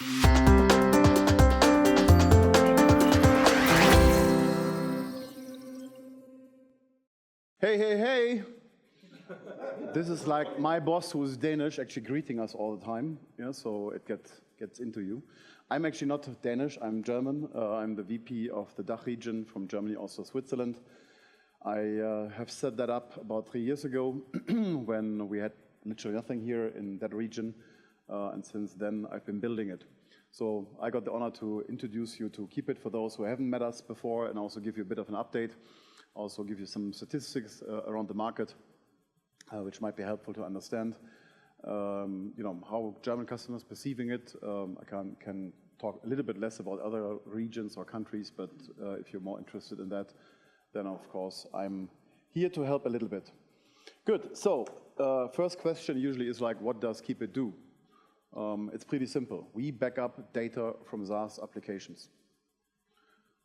Hey, hey, hey! This is like my boss, who is Danish, actually greeting us all the time. Yeah, so it gets into you. I'm actually not Danish, I'm German. I'm the VP of the DACH region from Germany, also Switzerland. I have set that up about 3 years ago when we had literally nothing here in that region. And since then, I've been building it. So I got the honor to introduce you to Keepit for those who haven't met us before, and also give you a bit of an update. Also give you some statistics around the market, which might be helpful to understand how German customers perceiving it. I can talk a little bit less about other regions or countries, but if you're more interested in that, then of course I'm here to help a little bit. Good, so first question usually is like, what does Keepit do? It's pretty simple. We back up data from SaaS applications.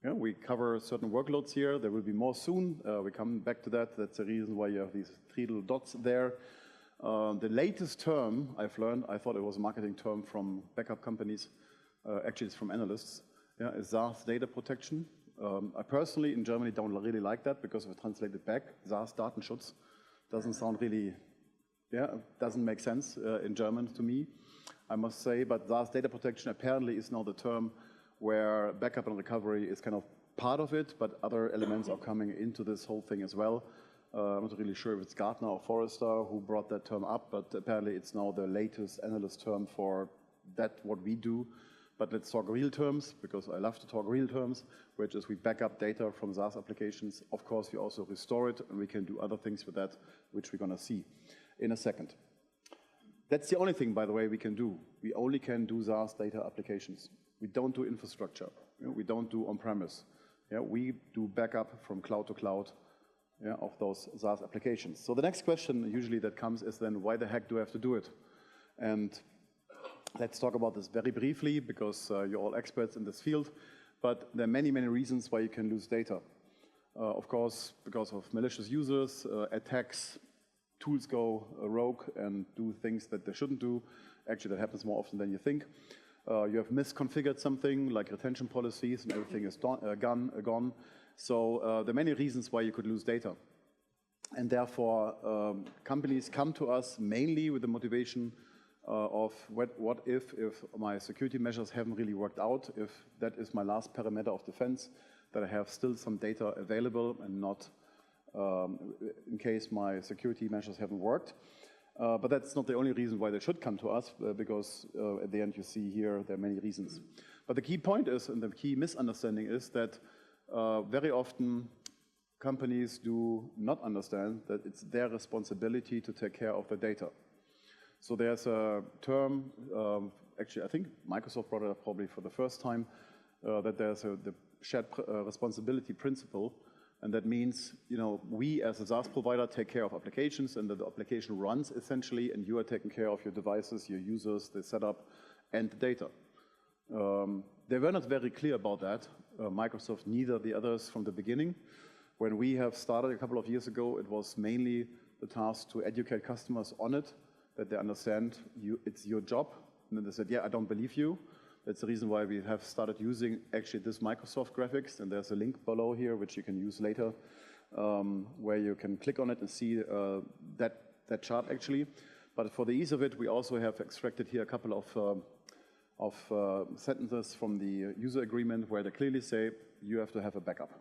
Yeah, we cover certain workloads here. There will be more soon. We come back to that. That's the reason why you have these 3 little dots there. The latest term I've learned, I thought it was a marketing term from backup companies. Actually, it's from analysts. Yeah, is SaaS data protection. I personally, in Germany, don't really like that because if I translate it back, SaaS Datenschutz doesn't sound really, doesn't make sense in German to me, I must say. But SaaS data protection apparently is now the term where backup and recovery is kind of part of it, but other elements are coming into this whole thing as well. I'm not really sure if it's Gartner or Forrester who brought that term up, but apparently it's now the latest analyst term for that, what we do. But let's talk real terms, because I love to talk real terms, which is we back up data from SaaS applications. Of course, we also restore it, and we can do other things with that, which we're going to see in a second. That's the only thing, by the way, we can do. We only can do SaaS data applications. We don't do infrastructure. We don't do on-premise. We do backup from cloud to cloud of those SaaS applications. So the next question usually that comes is then, why the heck do I have to do it? And let's talk about this very briefly, because you're all experts in this field. But there are many, many reasons why you can lose data. Of course, because of malicious users, attacks, tools go rogue and do things that they shouldn't do. Actually, that happens more often than you think. You have misconfigured something like retention policies and everything is gone. So there are many reasons why you could lose data. And therefore, companies come to us mainly with the motivation of what if my security measures haven't really worked out, if that is my last parameter of defense, that I have still some data available and not in case my security measures haven't worked. But that's not the only reason why they should come to us, because at the end you see here there are many reasons. But the key point is, and the key misunderstanding is that very often companies do not understand that it's their responsibility to take care of the data. So there's a term, actually I think Microsoft brought it up probably for the first time, that there's the shared responsibility principle. And that means, we as a SaaS provider take care of applications, and that the application runs essentially, and you are taking care of your devices, your users, the setup, and the data. They were not very clear about that, Microsoft, neither the others from the beginning. When we have started a couple of years ago, it was mainly the task to educate customers on it, that they understand it's your job. And then they said, yeah, I don't believe you. That's the reason why we have started using actually this Microsoft graphics, and there's a link below here which you can use later, where you can click on it and see that chart actually. But for the ease of it, we also have extracted here a couple of sentences from the user agreement where they clearly say you have to have a backup.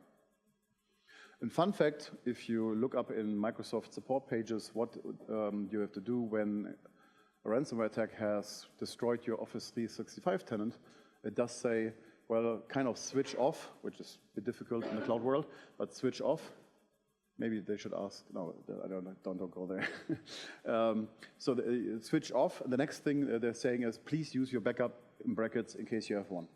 And fun fact, if you look up in Microsoft support pages what you have to do when a ransomware attack has destroyed your Office 365 tenant, it does say, well, kind of switch off, which is a bit difficult in the cloud world, but switch off. Maybe they should ask, no, I don't go there. So switch off, and the next thing they're saying is, please use your backup in brackets in case you have one.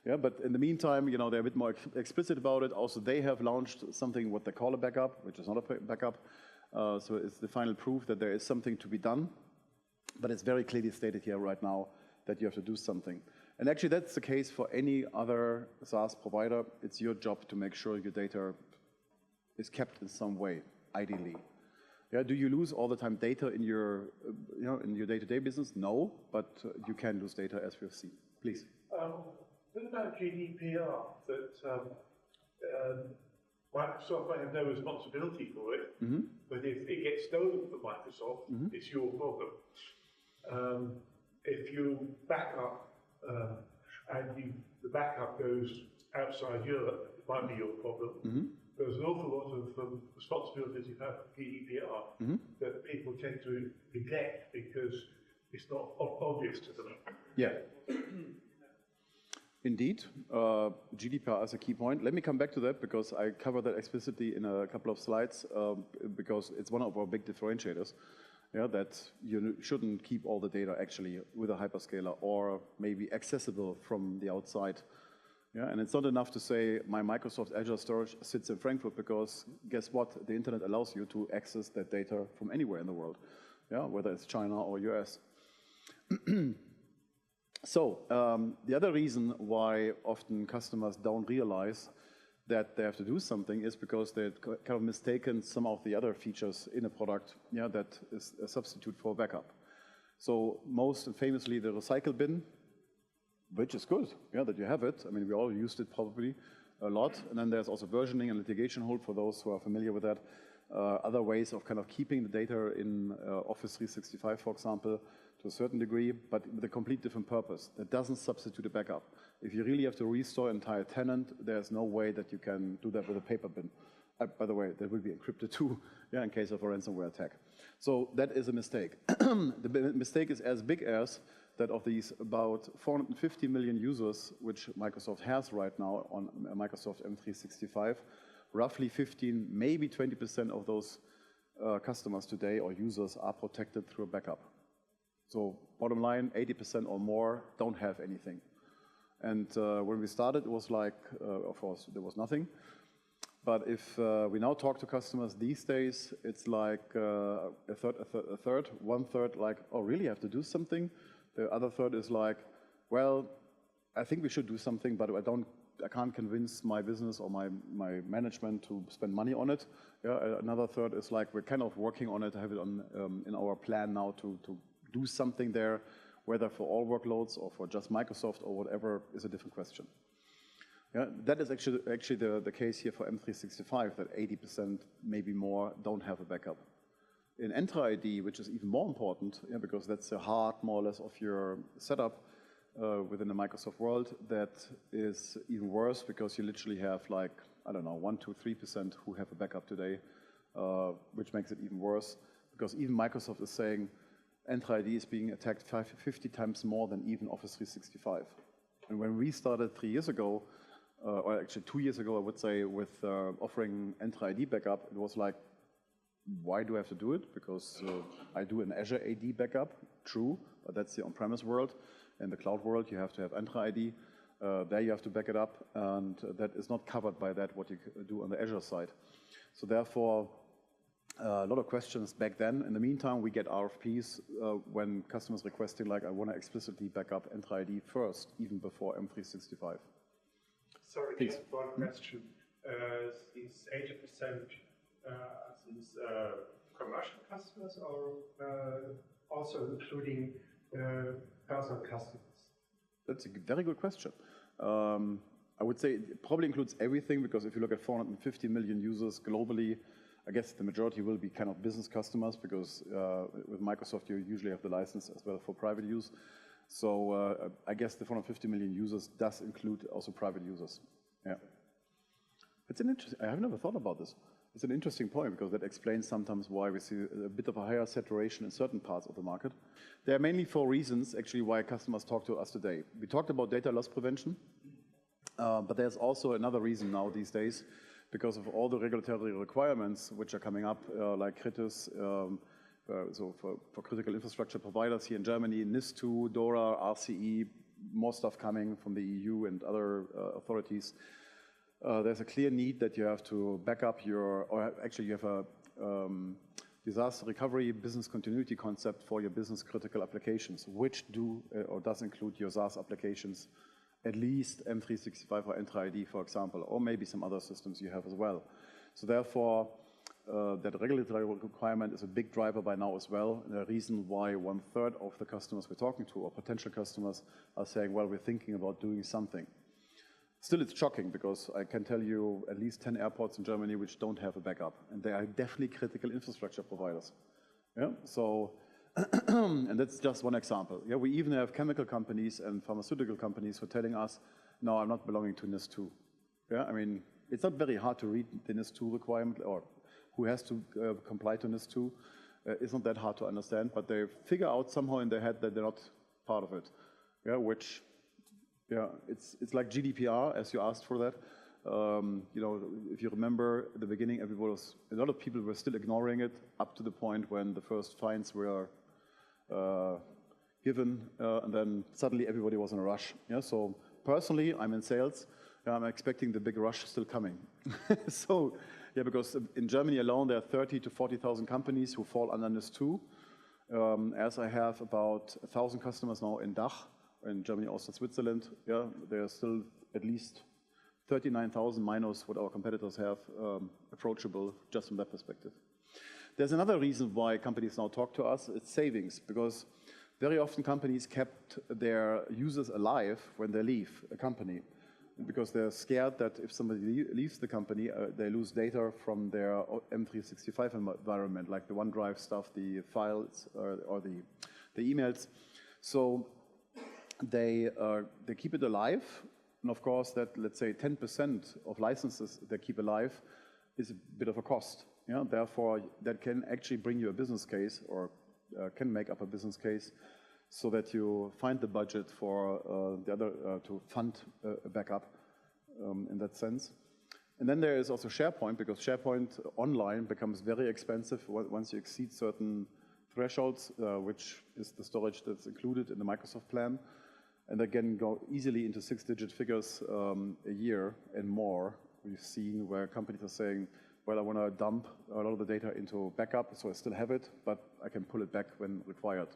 Yeah, but in the meantime, they're a bit more explicit about it. Also, they have launched something what they call a backup, which is not a backup. So it's the final proof that there is something to be done. But it's very clearly stated here right now that you have to do something. And actually, that's the case for any other SaaS provider. It's your job to make sure your data is kept in some way, ideally. Yeah, do you lose all the time data in your, in your day-to-day business? No, but you can lose data as we've seen. Please. What about GDPR? That Microsoft might have no responsibility for it, but if it gets stolen from Microsoft, it's your problem. If you back up and the backup goes outside Europe, it might be your problem. There's an awful lot of responsibilities you have for GDPR that people tend to neglect because it's not obvious to them. Yeah. Indeed, GDPR is a key point. Let me come back to that because I covered that explicitly in a couple of slides because it's one of our big differentiators. Yeah, that you shouldn't keep all the data actually with a hyperscaler or maybe accessible from the outside. Yeah, and it's not enough to say my Microsoft Azure storage sits in Frankfurt because guess what? The internet allows you to access that data from anywhere in the world, yeah, whether it's China or US. So the other reason why often customers don't realize that they have to do something is because they've kind of mistaken some of the other features in a product, yeah, that is a substitute for backup. So most famously the recycle bin, which is good, yeah, that you have it. I mean, we all used it probably a lot. And then there's also versioning and litigation hold for those who are familiar with that. Other ways of kind of keeping the data in Office 365, for example, to a certain degree, but with a complete different purpose. That doesn't substitute a backup. If you really have to restore an entire tenant, there's no way that you can do that with a paper bin. By the way, that will be encrypted too, yeah, in case of a ransomware attack. So that is a mistake. The mistake is as big as that of these about 450 million users, which Microsoft has right now on Microsoft M365, roughly 15, maybe 20% of those customers today or users are protected through a backup. So bottom line, 80% or more don't have anything. And when we started, it was like, of course, there was nothing. But if we now talk to customers these days, it's like a third, one third like, oh, really have to do something? The other third is like, well, I think we should do something, but I can't convince my business or my management to spend money on it. Yeah, another third is like, we're kind of working on it, have it on in our plan now to do something there, whether for all workloads or for just Microsoft or whatever is a different question. Yeah, that is actually the case here for M365, that 80%, maybe more, don't have a backup. In Entra ID, which is even more important, yeah, because that's the heart, more or less, of your setup within the Microsoft world, that is even worse because you literally have like, I don't know, 1, 2, 3% who have a backup today, which makes it even worse because even Microsoft is saying Entra ID is being attacked 50 times more than even Office 365. And when we started 3 years ago, or actually 2 years ago, I would say, with offering Entra ID backup, it was like, why do I have to do it? Because I do an Azure AD backup, true, but that's the on-premise world. In the cloud world, you have to have Entra ID. There you have to back it up, and that is not covered by that, what you do on the Azure side. So therefore, a lot of questions back then. In the meantime, we get RFPs when customers requesting, like, I want to explicitly back up Entra ID first, even before M365. Sorry, just one question. Is 80% these commercial customers or also including personal customers? That's a very good question. I would say it probably includes everything because if you look at 450 million users globally, I guess the majority will be kind of business customers because with Microsoft you usually have the license as well for private use. So I guess the 450 million users does include also private users. Yeah, it's an interesting. I have never thought about this. It's an interesting point because that explains sometimes why we see a bit of a higher saturation in certain parts of the market. There are mainly 4 reasons actually why customers talk to us today. We talked about data loss prevention, but there's also another reason now these days because of all the regulatory requirements which are coming up, like CRITIS, so for critical infrastructure providers here in Germany, NIS2, DORA, RCE, more stuff coming from the EU and other authorities. There's a clear need that you have to back up your, or actually you have a disaster recovery business continuity concept for your business critical applications, which do or does include your SaaS applications, at least M365 or Entra ID, for example, or maybe some other systems you have as well. So therefore, that regulatory requirement is a big driver by now as well, and the reason why 1/3 of the customers we're talking to, or potential customers, are saying, well, we're thinking about doing something. Still, it's shocking, because I can tell you at least 10 airports in Germany which don't have a backup, and they are definitely critical infrastructure providers. Yeah, so, and that's just one example. Yeah, we even have chemical companies and pharmaceutical companies who are telling us, no, I'm not belonging to NIS2. Yeah, I mean, it's not very hard to read the NIS2 requirement, or who has to comply to NIS2. It's not that hard to understand, but they figure out somehow in their head that they're not part of it. Yeah, which, yeah, it's like GDPR, as you asked for that. You know, if you remember at the beginning, a lot of people were still ignoring it up to the point when the first fines were given, and then suddenly everybody was in a rush. Yeah, so personally, I'm in sales. I'm expecting the big rush still coming. So, yeah, because in Germany alone, there are 30 to 40,000 companies who fall under NIS2. As I have about 1,000 customers now in dach, in Germany, also Switzerland, yeah, there are still at least 39,000 minus what our competitors have approachable just from that perspective. There's another reason why companies now talk to us. It's savings, because very often companies kept their users alive when they leave a company, because they're scared that if somebody leaves the company, they lose data from their M365 environment, like the OneDrive stuff, the files, or the emails. So they keep it alive. And of course, that, let's say, 10% of licenses they keep alive is a bit of a cost. Yeah? Therefore, that can actually bring you a business case, or can make up a business case, so that you find the budget for to fund a backup in that sense. And then there is also SharePoint, because SharePoint online becomes very expensive once you exceed certain thresholds, which is the storage that's included in the Microsoft plan. And they can go easily into 6-digit figures a year and more. We've seen where companies are saying, well, I want to dump a lot of the data into backup, so I still have it, but I can pull it back when required.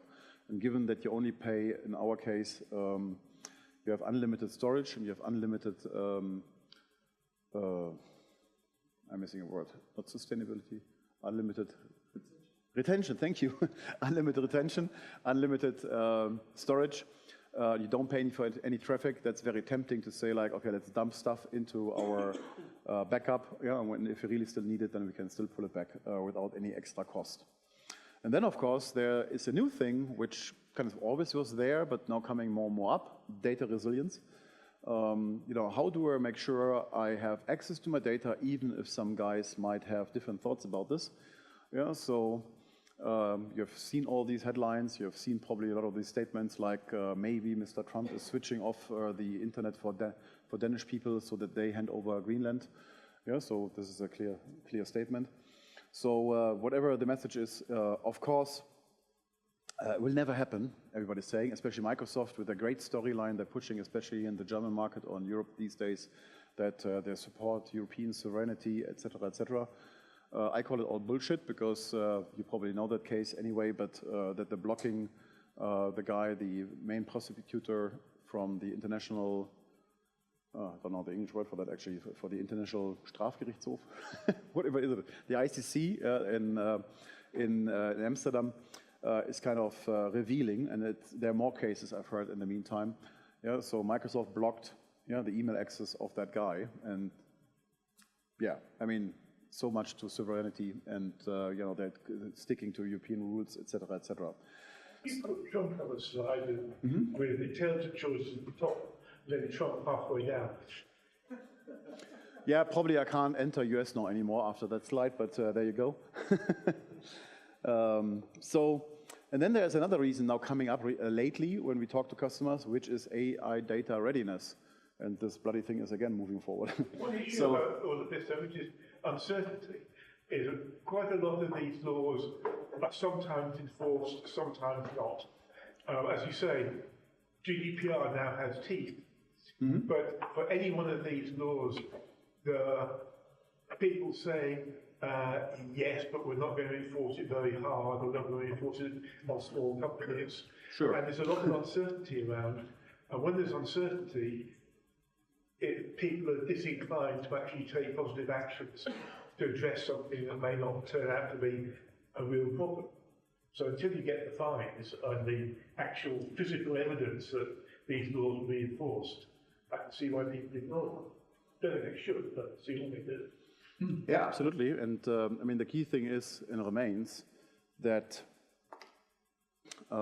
And given that you only pay, in our case, you have unlimited storage and you have unlimited, I'm missing a word, not sustainability, unlimited retention, thank you. Unlimited retention, unlimited storage. You don't pay for any traffic. That's very tempting to say, like, okay, let's dump stuff into our backup. Yeah, and if you really still need it, then we can still pull it back without any extra cost. And then, of course, there is a new thing which kind of always was there, but now coming more and more up: data resilience. You know, how do I make sure I have access to my data, even if some guys might have different thoughts about this? Yeah, so. You've seen all these headlines, you've seen probably a lot of these statements like maybe Mr. Trump is switching off the internet for Danish people so that they hand over Greenland. Yeah, so this is a clear statement. So whatever the message is, of course, it will never happen, everybody's saying, especially Microsoft with a great storyline they're pushing, especially in the German market or in Europe these days, that they support European sovereignty, etc., etc. I call it all bullshit, because you probably know that case anyway, but that they're blocking the main prosecutor from the international, I don't know the English word for that actually, for the International Strafgerichtshof, whatever is it, the ICC in Amsterdam is kind of revealing, and there are more cases I've heard in the meantime. Yeah, so Microsoft blocked the email access of that guy, and yeah, I mean, so much to sovereignty and you know, that sticking to European rules, etc., etc. You put Trump on the slide with intelligent choices at the top, then Trump halfway down. Yeah, probably I can't enter US now anymore after that slide, but there you go. And then there's another reason now coming up lately when we talk to customers, which is AI data readiness. And this bloody thing is again moving forward. What do you know about all of this, which is uncertainty? Is quite a lot of these laws are sometimes enforced, sometimes not. As you say, GDPR now has teeth, but for any one of these laws, there are people saying, yes, but we're not going to enforce it very hard, we're not going to enforce it on small companies. Sure. And there's a lot of uncertainty around, and when there's uncertainty, people are disinclined to actually take positive actions. to address something that may not turn out to be a real problem. So until you get the fines and the actual physical evidence that these laws will be enforced, I can see why people ignore them. Don't think they should, but see what they do. Yeah, absolutely. And I mean, the key thing is and remains that they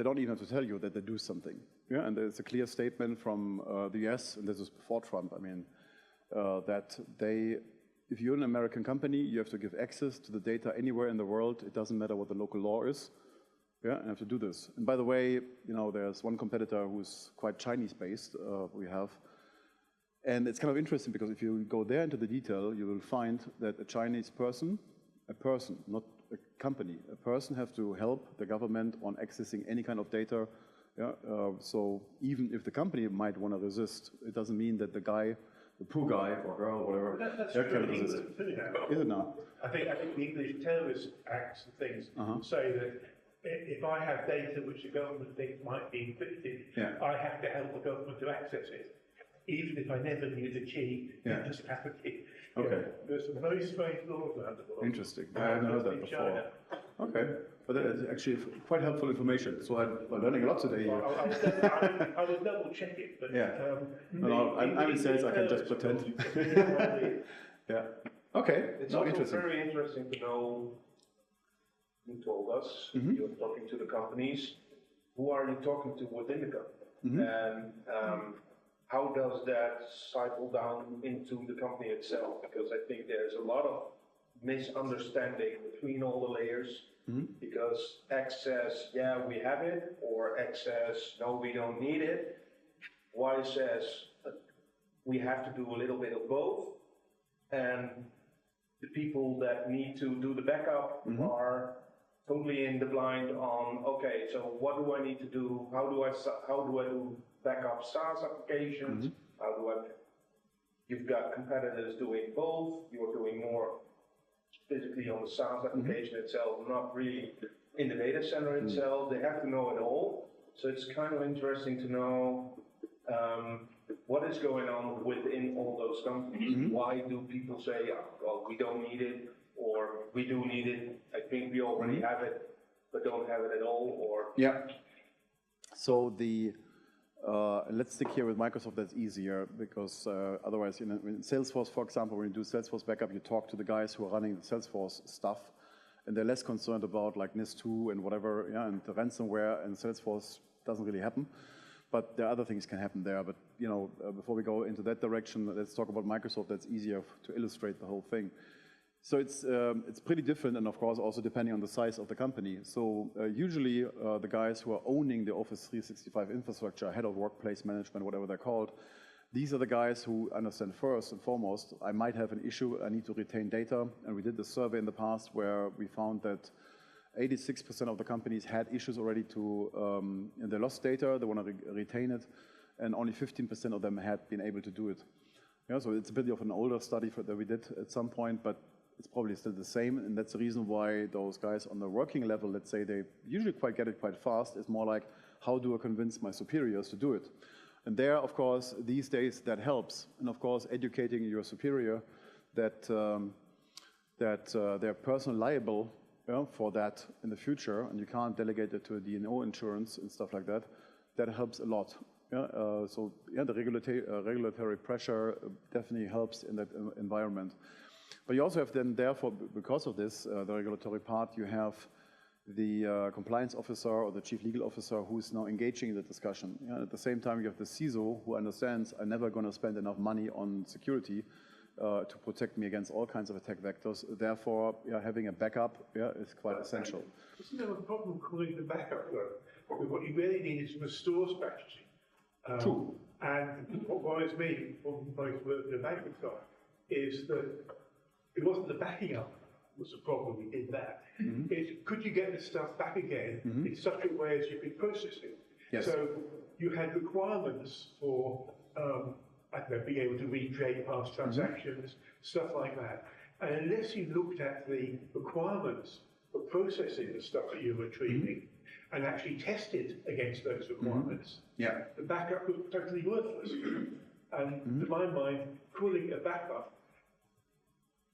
don't even have to tell you that they do something. Yeah, and there's a clear statement from the US, and this was before Trump. I mean, that if you're an American company, you have to give access to the data anywhere in the world. It doesn't matter what the local law is. Yeah, and have to do this. And by the way, there's one competitor who's quite Chinese-based. We have. And it's kind of interesting because if you go there into the detail, you will find that a Chinese person, not a company, a person has to help the government on accessing any kind of data. Yeah, so even if the company might want to resist, it doesn't mean that the poor guy or girl, whatever, that's true can in resist. England, Is it now? I think the English terrorist acts and things say that if I have data which the government thinks might be encrypted, I have to help the government to access it. Even if I never knew the key, I just have a key. Okay. There's some very strange laws around the world. Interesting. I haven't heard that before. Okay. But that is actually quite helpful information. So I'm learning a lot today here. I will double check it, but I'm in sales, I can just pretend. Yeah. Okay. It's also very interesting to know, you told us, you're talking to the companies, who are you talking to within the company? And how does that cycle down into the company itself? Because I think there's a lot of misunderstanding between all the layers, because X says, yeah, we have it, or X says, no, we don't need it. Y says, we have to do a little bit of both. And the people that need to do the backup are totally in the blind on, okay, so what do I need to do? How do I do backup SaaS applications? You've got competitors doing both. You're doing more physically on the SaaS application itself, not really in the data center itself. They have to know it all. So it's kind of interesting to know what is going on within all those companies. Why do people say, well, we don't need it, or we do need it, I think we already have it, but don't have it at all, or... Yeah. So let's stick here with Microsoft, that's easier, because otherwise, in Salesforce, for example, when you do Salesforce backup, you talk to the guys who are running the Salesforce stuff, and they're less concerned about like NIS2 and whatever, and the ransomware, and Salesforce doesn't really happen. But there are other things can happen there. But before we go into that direction, let's talk about Microsoft. That's easier to illustrate the whole thing. So it's pretty different, and of course also depending on the size of the company. So usually the guys who are owning the Office 365 infrastructure, head of workplace management, whatever they're called, these are the guys who understand first and foremost, I might have an issue, I need to retain data. And we did this survey in the past where we found that 86% of the companies had issues already they lost data, they want to retain it, and only 15% of them had been able to do it. Yeah, so it's a bit of an older study that we did at some point, but it's probably still the same, and that's the reason why those guys on the working level, let's say, they usually get it quite fast. It's more like, how do I convince my superiors to do it? And there, of course, these days that helps, and of course, educating your superior that they're personally liable for that in the future, and you can't delegate it to a D&O insurance and stuff like that. That helps a lot. The regulatory pressure definitely helps in that environment. But you also have then, therefore, because of this, the regulatory part, you have the compliance officer or the chief legal officer who's now engaging in the discussion. At the same time, you have the CISO who understands I'm never going to spend enough money on security to protect me against all kinds of attack vectors. Therefore, having a backup is quite essential. Isn't there a problem calling the backup though? What you really need is a restore strategy. True. And what worries me from both the banking side is that it wasn't the backing up was the problem, we did that. It's could you get the stuff back again in such a way as you could process it? Yes. So you had requirements for being able to recreate past transactions, stuff like that. And unless you looked at the requirements for processing the stuff that you were retrieving and actually tested against those requirements, the backup was totally worthless. And to my mind, calling it a backup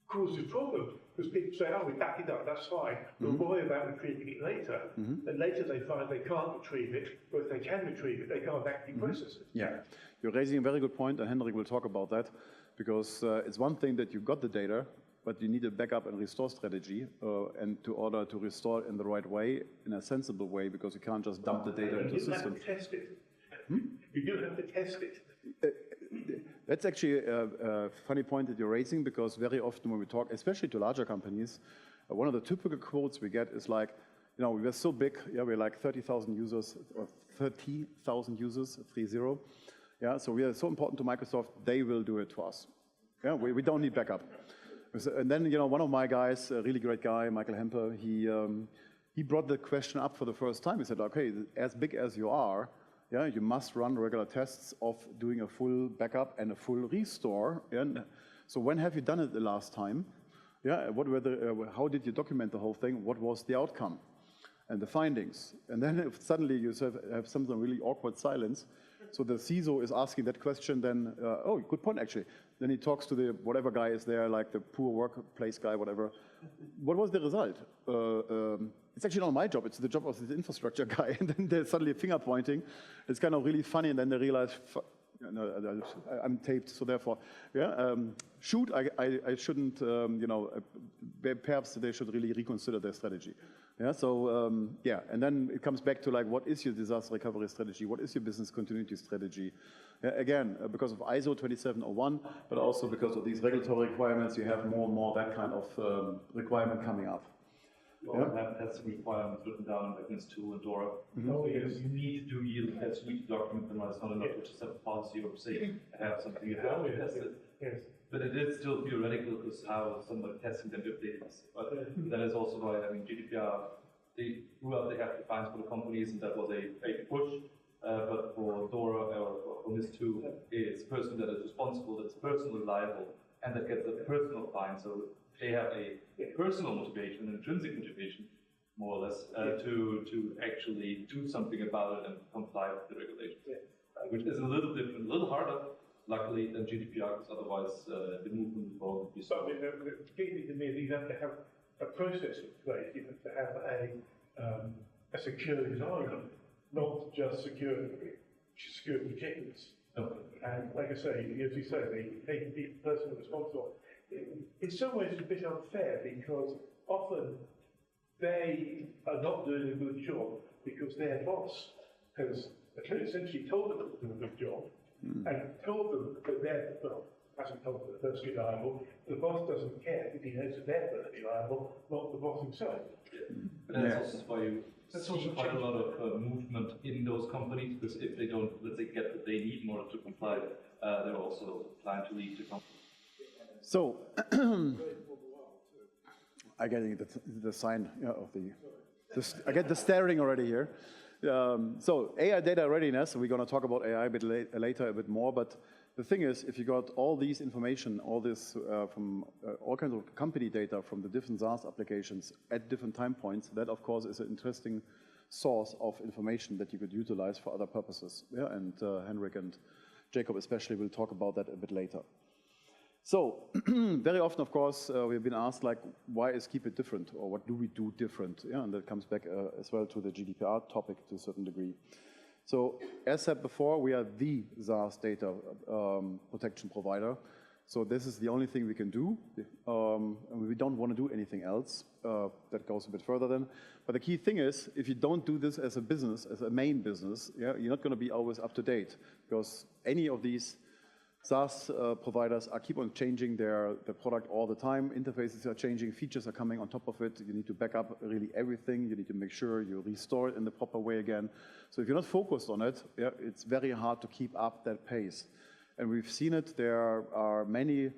causes a problem. Because people say, oh, we back it up, that's fine. We'll worry about retrieving it later. And later they find they can't retrieve it, but if they can retrieve it, they can't actually process it. Yeah, you're raising a very good point, and Hendrik will talk about that, because it's one thing that you got the data, but you need a backup and restore strategy, and to order to restore it in the right way, in a sensible way, because you can't just dump the data into the system. You do have to test it. You do have to test it. That's actually a funny point that you're raising, because very often when we talk, especially to larger companies, one of the typical quotes we get is like, you know, we're so big, yeah, we're like 30,000 users, or 30,000 users, 30. Yeah, so we are so important to Microsoft, they will do it for us. Yeah, we don't need backup. And then, you know, one of my guys, a really great guy, Michael 𝗏𝗏, he brought the question up for the first time. He said, okay, as big as you are, yeah, you must run regular tests of doing a full backup and a full restore. And so when have you done it the last time? Yeah, what were how did you document the whole thing? What was the outcome and the findings? And then if suddenly you have something really awkward silence. So the CISO is asking that question, then, oh, good point actually. Then he talks to the whatever guy is there, like the poor workplace guy, whatever. What was the result? It's actually not my job, it's the job of the infrastructure guy. And then there's suddenly finger pointing. It's kind of really funny, and then they realize, no, I'm taped, so therefore, yeah, shoot, I shouldn't, you know, perhaps they should really reconsider their strategy. Yeah, so, yeah, and then it comes back to like, what is your disaster recovery strategy? What is your business continuity strategy? Again, because of ISO 27001, but also because of these regulatory requirements, you have more and more that kind of requirement coming up. Well, that's requirements written down like NIS2 and DORA. You need to do yield tests, you need to document them. It's not enough to just have a policy or say have something you have to test it. Yes. But it is still theoretical because how somebody testing them if they test. But that is also why, I mean, GDPR, throughout they have defines for the companies, and that was a push. But for DORA or for NIS2, it's a person that is responsible, that's personally liable, and that gets a personal fine. So they have a personal motivation, an intrinsic motivation, more or less, to actually do something about it and comply with the regulations, which is a little different, a little harder, luckily, than GDPR, because otherwise the movement would be so. But the key thing to me is you have to have a process in place. You have to have a secure design, not just security checklists. Okay. And like I say, as you say, they can be personally responsible. In some ways, it's a bit unfair because often they are not doing a good job because their boss has essentially told them to do a good job and told them that they're, well, hasn't told them that they're personally liable. The boss doesn't care if he knows that they're personally liable, not the boss himself. But that's also why you see quite a lot of movement in those companies, because if they don't, let's say, get what they need in order to comply, they're also trying to leave the company. So, I get the sign of I get the staring already here. So, AI data readiness, we're going to talk about AI a bit later, a bit more, but the thing is, if you got all these information, all this from all kinds of company data from the different SaaS applications at different time points, that of course is an interesting source of information that you could utilize for other purposes. Yeah, and Henrik and Jacob especially will talk about that a bit later. So, very often, of course, we've been asked, like, why is Keepit different, or what do we do different? Yeah, and that comes back as well to the GDPR topic to a certain degree. So, as said before, we are the SaaS data protection provider. So this is the only thing we can do, and we don't want to do anything else. That goes a bit further then. But the key thing is, if you don't do this as a business, as a main business, yeah, you're not going to be always up to date, because any of these SaaS providers keep on changing their product all the time. Interfaces are changing, features are coming on top of it. You need to back up really everything. You need to make sure you restore it in the proper way again. So if you're not focused on it, yeah, it's very hard to keep up that pace. And we've seen it. There are many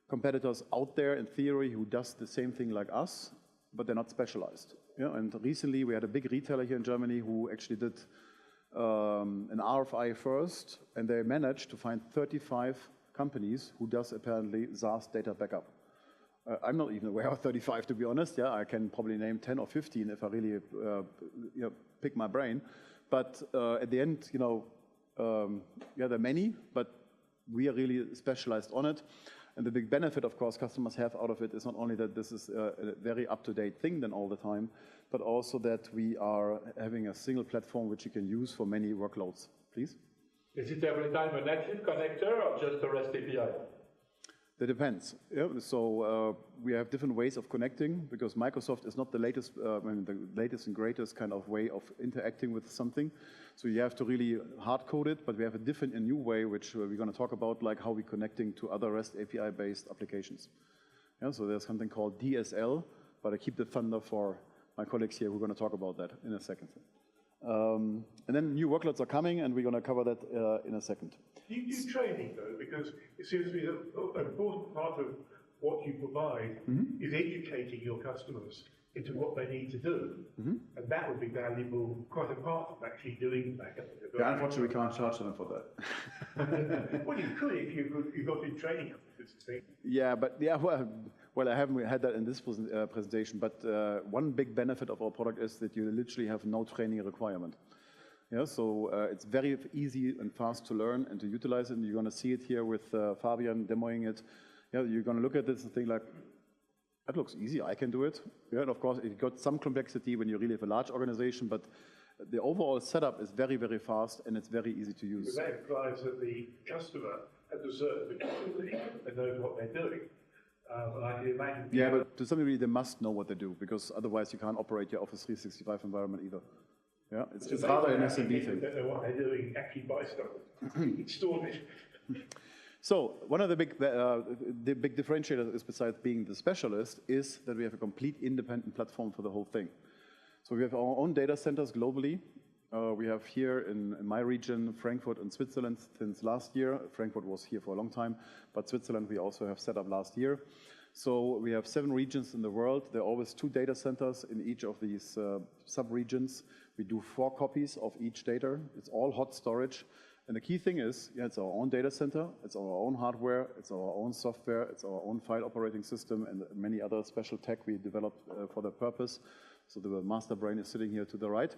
competitors out there in theory who does the same thing like us, but they're not specialized. Yeah, and recently we had a big retailer here in Germany who actually did an RFI first, and they managed to find 35 companies who does apparently SaaS data backup. I'm not even aware of 35, to be honest. Yeah, I can probably name 10 or 15 if I really pick my brain. But at the end, yeah, there are many, but we are really specialized on it. And the big benefit, of course, customers have out of it is not only that this is a very up-to-date thing then all the time, but also that we are having a single platform which you can use for many workloads. Please? Is it every time a native connector or just a REST API? That depends. Yeah, so we have different ways of connecting because Microsoft is not the latest, the latest and greatest kind of way of interacting with something. So you have to really hard code it, but we have a different and new way, which we're going to talk about, like how we're connecting to other REST API-based applications. Yeah, so there's something called DSL, but I keep the thunder for my colleagues here who are going to talk about that in a second. And then new workloads are coming, and we're going to cover that in a second. You do training, though, because it seems to me that an important part of what you provide is educating your customers into what they need to do. And that would be valuable, quite apart from actually doing backup. Yeah, unfortunately, we can't charge them for that. Well, you could if you got in training. Yeah, but yeah, well, I haven't had that in this presentation, but one big benefit of our product is that you literally have no training requirement. Yeah, so it's very easy and fast to learn and to utilize it, and you're going to see it here with Fabian demoing it. Yeah, you're going to look at this and think like, that looks easy, I can do it. Yeah, and of course, it got some complexity when you really have a large organization, but the overall setup is very, very fast, and it's very easy to use. But that implies that the customer has a certain capacity and knows what they're doing. And I can imagine. Yeah, but to some degree, they must know what they do, because otherwise you can't operate your Office 365 environment either. Yeah, it's rather an SMB thing. Don't know what they're doing, actually buy stuff, install it. So one of the big differentiators is, besides being the specialist, is that we have a complete independent platform for the whole thing. So we have our own data centers globally. We have here in my region, Frankfurt and Switzerland since last year. Frankfurt was here for a long time, but Switzerland we also have set up last year. So we have 7 regions in the world. There are always 2 data centers in each of these sub-regions. We do 4 copies of each data. It's all hot storage. And the key thing is, yeah, it's our own data center, it's our own hardware, it's our own software, it's our own file operating system, and many other special tech we developed for that purpose. So the master brain is sitting here to the right.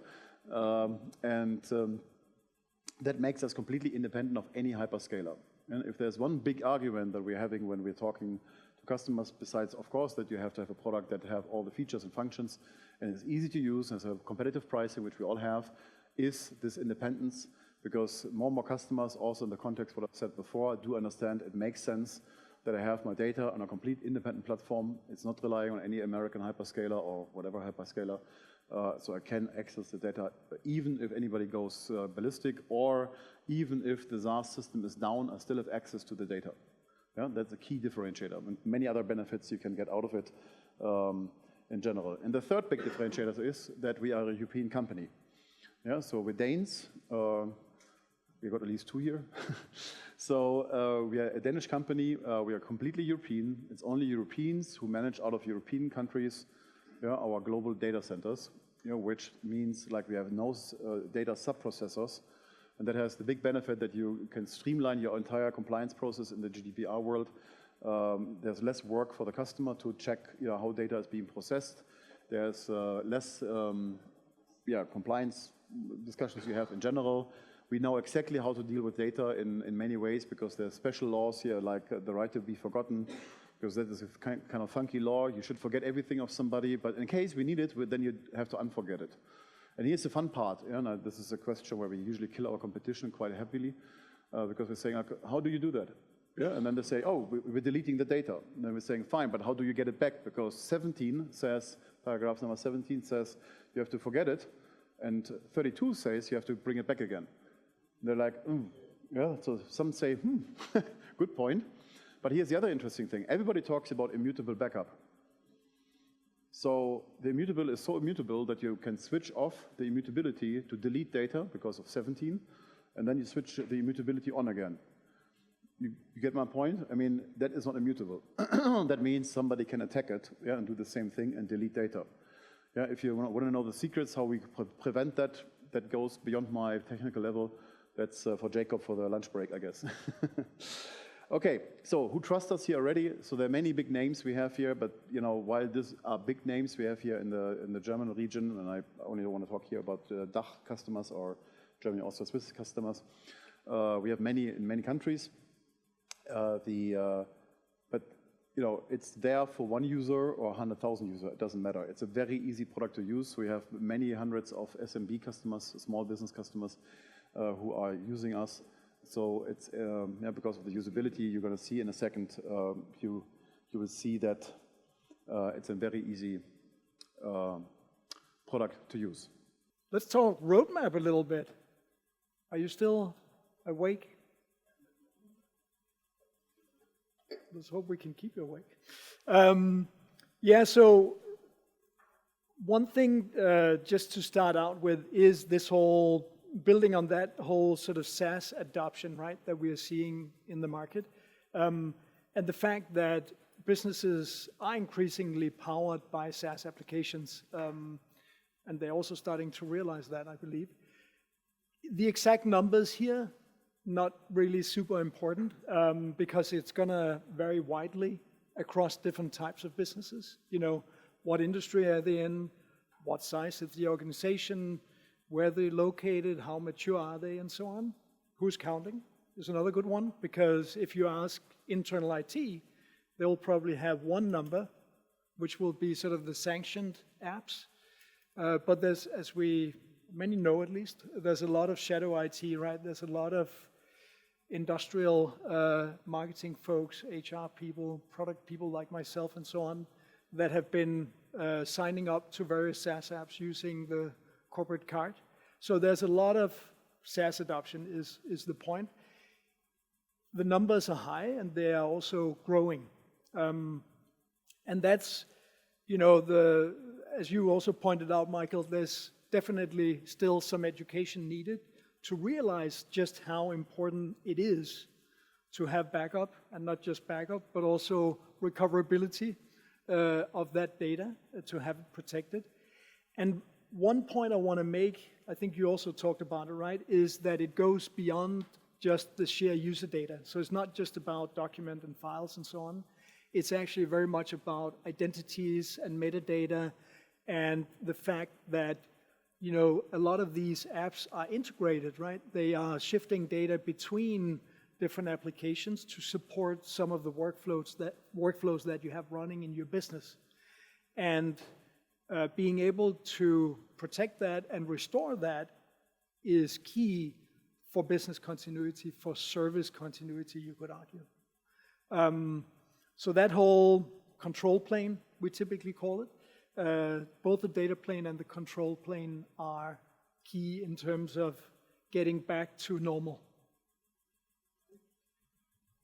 That makes us completely independent of any hyperscaler. And if there's one big argument that we're having when we're talking to customers, besides, of course, that you have to have a product that have all the features and functions, and it's easy to use, and has a competitive pricing, which we all have, is this independence. Because more and more customers, also in the context of what I've said before, do understand it makes sense that I have my data on a complete independent platform. It's not relying on any American hyperscaler or whatever hyperscaler. So I can access the data even if anybody goes ballistic, or even if the SaaS system is down, I still have access to the data. Yeah, that's a key differentiator. And many other benefits you can get out of it in general. And the third big differentiator is that we are a European company. Yeah, so we're Danes. We got at least 2 here. So we are a Danish company. We are completely European. It's only Europeans who manage out of European countries our global data centers, which means like we have no data sub-processors. And that has the big benefit that you can streamline your entire compliance process in the GDPR world. There's less work for the customer to check how data is being processed. There's less compliance discussions you have in general. We know exactly how to deal with data in many ways, because there's special laws here, like the right to be forgotten, because that is a kind of funky law. You should forget everything of somebody, but in case we need it, then you have to unforget it. And here's the fun part. Now, this is a question where we usually kill our competition quite happily, because we're saying, how do you do that? Yeah, and then they say, oh, we're deleting the data. And then we're saying, fine, but how do you get it back? Because 17 says, paragraph number 17 says, you have to forget it, and 32 says you have to bring it back again. They're like, yeah, so some say, good point. But here's the other interesting thing. Everybody talks about immutable backup. So the immutable is so immutable that you can switch off the immutability to delete data because of 17, and then you switch the immutability on again. You get my point? I mean, that is not immutable. That means somebody can attack it and do the same thing and delete data. Yeah, if you want to know the secrets, how we prevent that, that goes beyond my technical level. That's for Jacob for the lunch break, I guess. Okay, so who trusts us here already? So there are many big names we have here, but while these are big names we have here in the German region, and I only want to talk here about DACH customers or Germany, also Swiss customers. We have many in many countries. But you know, it's there for one user or 100,000 users, it doesn't matter. It's a very easy product to use. We have many hundreds of SMB customers, small business customers, who are using us. So it's, yeah, because of the usability, you're going to see in a second, you will see that it's a very easy product to use. Let's talk roadmap a little bit. Are you still awake? Let's hope we can keep you awake. Yeah, so one thing just to start out with is this whole, building on that whole sort of SaaS adoption, right, that we are seeing in the market. And the fact that businesses are increasingly powered by SaaS applications, and they're also starting to realize that, I believe. The exact numbers here, not really super important, because it's gonna vary widely across different types of businesses. You know, what industry are they in, what size is the organization, where they're located, how mature are they, and so on. Who's counting is another good one, because if you ask internal IT, they'll probably have one number, which will be sort of the sanctioned apps. But there's, as many know at least, there's a lot of shadow IT, right? There's a lot of industrial marketing folks, HR people, product people like myself and so on, that have been signing up to various SaaS apps using the corporate card. So there's a lot of SaaS adoption is the point. The numbers are high and they are also growing. And that's, you know, as you also pointed out, Michael, there's definitely still some education needed to realize just how important it is to have backup, and not just backup, but also recoverability of that data, to have it protected. And one point I want to make, I think you also talked about it, right, is that it goes beyond just the sheer user data. So it's not just about document and files and so on. It's actually very much about identities and metadata, and the fact that, you know, a lot of these apps are integrated, right? They are shifting data between different applications to support some of the workflows that you have running in your business. And being able to protect that and restore that is key for business continuity, for service continuity, you could argue. So that whole control plane, we typically call it, both the data plane and the control plane are key in terms of getting back to normal.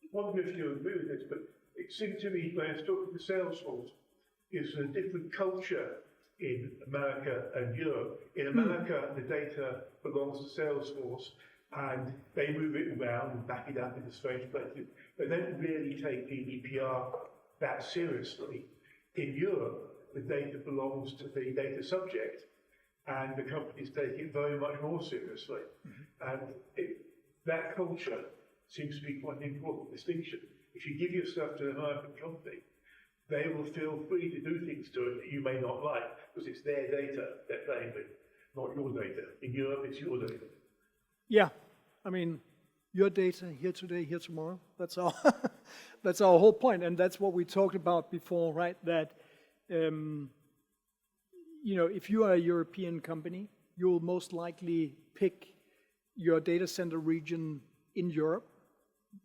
I wonder if you agree with this, but it seemed to me when I was talking to Salesforce, is a different culture in America and Europe. In America, the data belongs to Salesforce, and they move it around and back it up into strange places. They don't really take GDPR that seriously. In Europe, the data belongs to the data subject, and the companies take it very much more seriously. And that culture seems to be quite an important distinction. If you give your stuff to an American company, they will feel free to do things to it that you may not like, because it's their data they're playing with, not your data. In Europe, it's your data. Yeah, I mean, your data here today, here tomorrow. That's our that's our whole point, and that's what we talked about before, right? That you know, if you are a European company, you will most likely pick your data center region in Europe,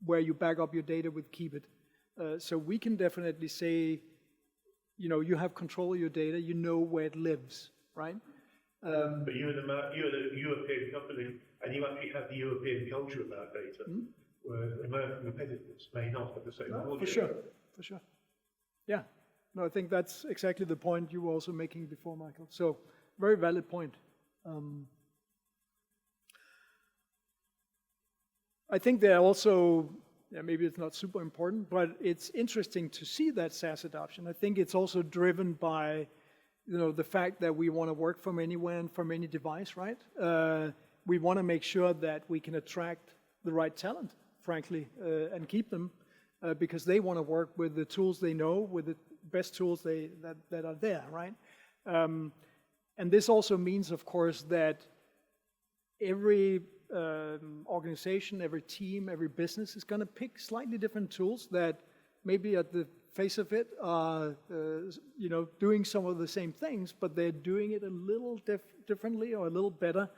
where you back up your data with Keepit. So we can definitely say, you know, you have control of your data, you know where it lives, right? But you're the European company, and you actually have the European culture about data, whereas American competitors may not have the same culture. For sure. Yeah. No, I think that's exactly the point you were also making before, Michael. So, very valid point. I think there are also, yeah, maybe it's not super important, but it's interesting to see that SaaS adoption. I think it's also driven by, you know, the fact that we want to work from anywhere and from any device, right? We want to make sure that we can attract the right talent, frankly, and keep them, because they want to work with the tools they know, with the best tools that are there, right? And this also means, of course, that every organization, every team, every business is going to pick slightly different tools that maybe at the face of it are, doing some of the same things, but they're doing it a little differently or a little better,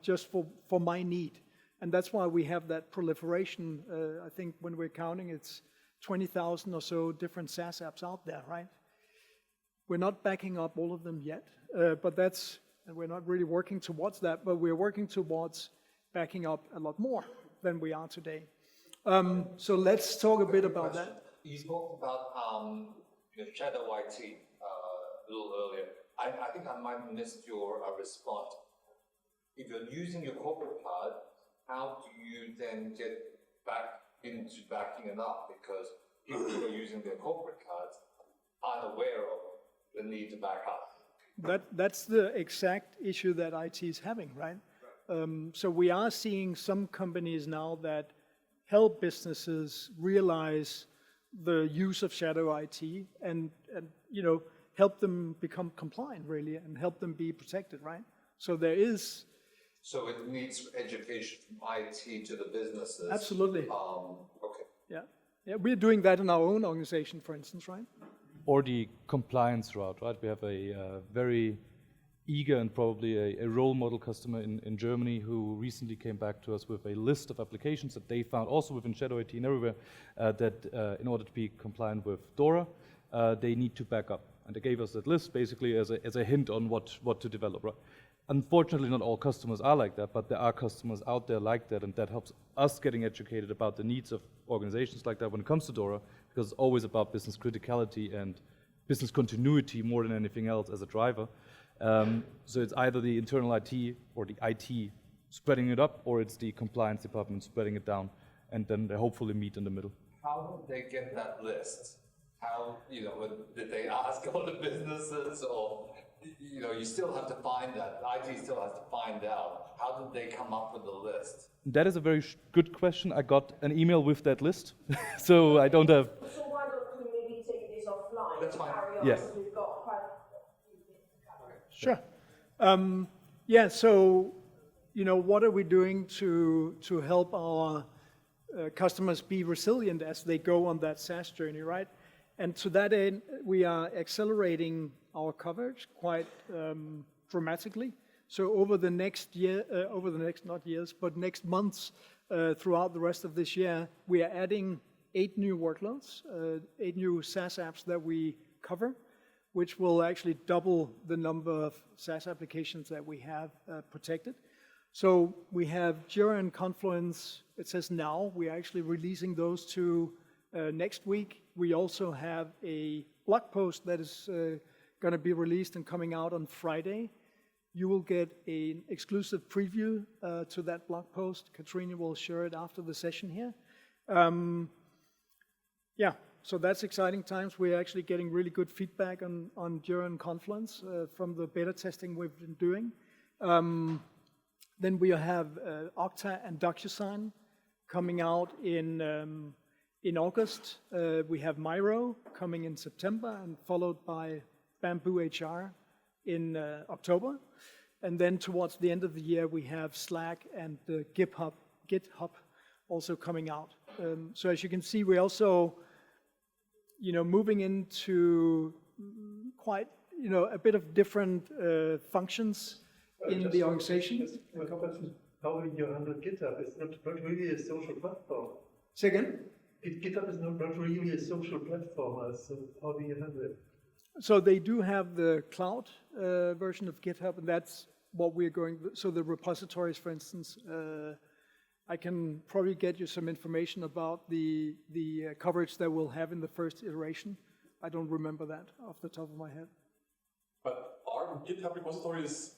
just for my need. And that's why we have that proliferation. I think when we're counting, it's 20,000 or so different SaaS apps out there, right? We're not backing up all of them yet, and we're not really working towards that, but we're working towards backing up a lot more than we are today. So let's talk a bit about that. You talked about shadow IT a little earlier. I think I might have missed your response. If you're using your corporate card, how do you then get back into backing it up? Because people who are using their corporate cards aren't aware of the need to back up. That's the exact issue that IT is having, right? So we are seeing some companies now that help businesses realize the use of shadow IT and help them become compliant, really, and help them be protected, right? So there is... So it needs education from IT to the businesses. Absolutely. Okay. Yeah, we're doing that in our own organization, for instance, right? Or the compliance route, right? We have a very eager and probably a role model customer in Germany who recently came back to us with a list of applications that they found also within Shadow IT and everywhere that in order to be compliant with DORA, they need to back up. And they gave us that list basically as a hint on what to develop, right? Unfortunately, not all customers are like that, but there are customers out there like that, and that helps us getting educated about the needs of organizations like that when it comes to DORA, because it's always about business criticality and business continuity more than anything else as a driver. So it's either the internal IT or the IT spreading it up, or it's the compliance department spreading it down, and then they hopefully meet in the middle. How did they get that list? How, did they ask all the businesses, or, you still have to find that, IT still has to find out. How did they come up with the list? That is a very good question. I got an email with that list, so I don't have... So why don't we maybe take this offline? That's fine. Carry on, Yes. because we've got quite a few things to cover. Sure. So, what are we doing to help our customers be resilient as they go on that SaaS journey, right? And to that end, we are accelerating our coverage quite dramatically. So over the next year, next months, throughout the rest of this year, we are adding 8 new workloads, 8 new SaaS apps that we cover, which will actually double the number of SaaS applications that we have protected. So we have Jira and Confluence. It says now, we are actually releasing those two next week. We also have a blog post that is going to be released and coming out on Friday. You will get an exclusive preview to that blog post. Katrina will share it after the session here. So that's exciting times. We're actually getting really good feedback on Jira and Confluence from the beta testing we've been doing. Then we have Okta and dXSign coming out in August. We have 𝗦𝗏 coming in September, and followed by Bamboo HR in October. And then towards the end of the year, we have Slack and GitHub also coming out. So as you can see, we're also, moving into quite, a bit of different functions in the organization. How do you handle GitHub? It's not really a social platform. Say again? GitHub is not really a social platform, so how do you handle it? So they do have the cloud version of GitHub, and that's what we're going. So the repositories, for instance, I can probably get you some information about the coverage that we'll have in the first iteration. I don't remember that off the top of my head. But are GitHub repositories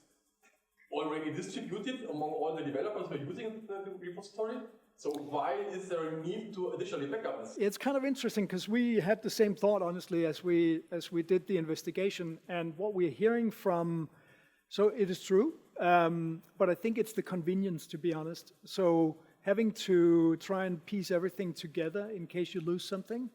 already distributed among all the developers who are using the repository? So why is there a need to additionally backup this? It's kind of interesting because we had the same thought, honestly, as we did the investigation, and what we're hearing from. So it is true, but I think it's the convenience, to be honest. So having to try and piece everything together in case you lose something,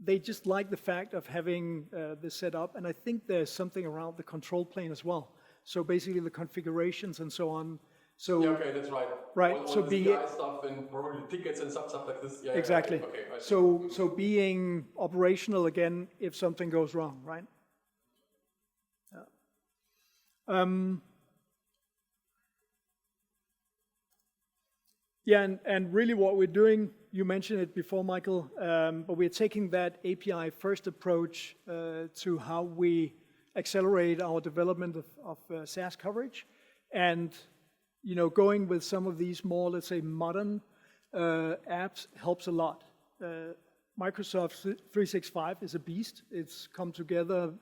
they just like the fact of having this set up, and I think there's something around the control plane as well. So basically the configurations and so on. So yeah, okay, that's right. Right, All so the being CI stuff and probably tickets and stuff like this. Yeah, exactly. Yeah, okay, I see. So being operational again if something goes wrong, right? Yeah, and really what we're doing, you mentioned it before, Michael, but we're taking that API first approach to how we accelerate our development of SaaS coverage, and going with some of these more, let's say, modern apps helps a lot. Microsoft 365 is a beast. It's come together,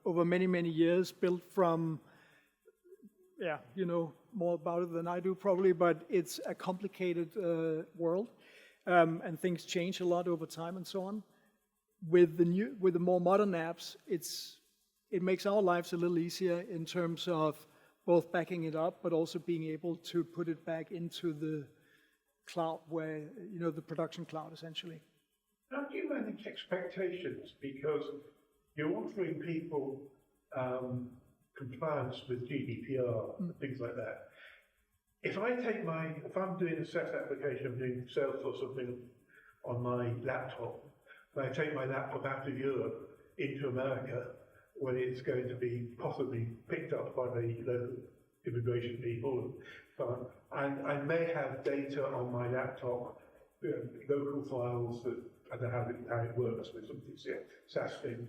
over many, many years, built from, yeah, more about it than I do probably, but it's a complicated world, and things change a lot over time and so on. With the more modern apps, it makes our lives a little easier in terms of both backing it up, but also being able to put it back into the cloud where, the production cloud essentially. How do you manage expectations? Because you're offering people compliance with GDPR and things like that. If I'm doing a SaaS application, I'm doing Salesforce or something on my laptop, and I take my laptop out of Europe into America, when it's going to be possibly picked up by the local immigration people, and I may have data on my laptop, local files that I don't know how it works with some of these SaaS things.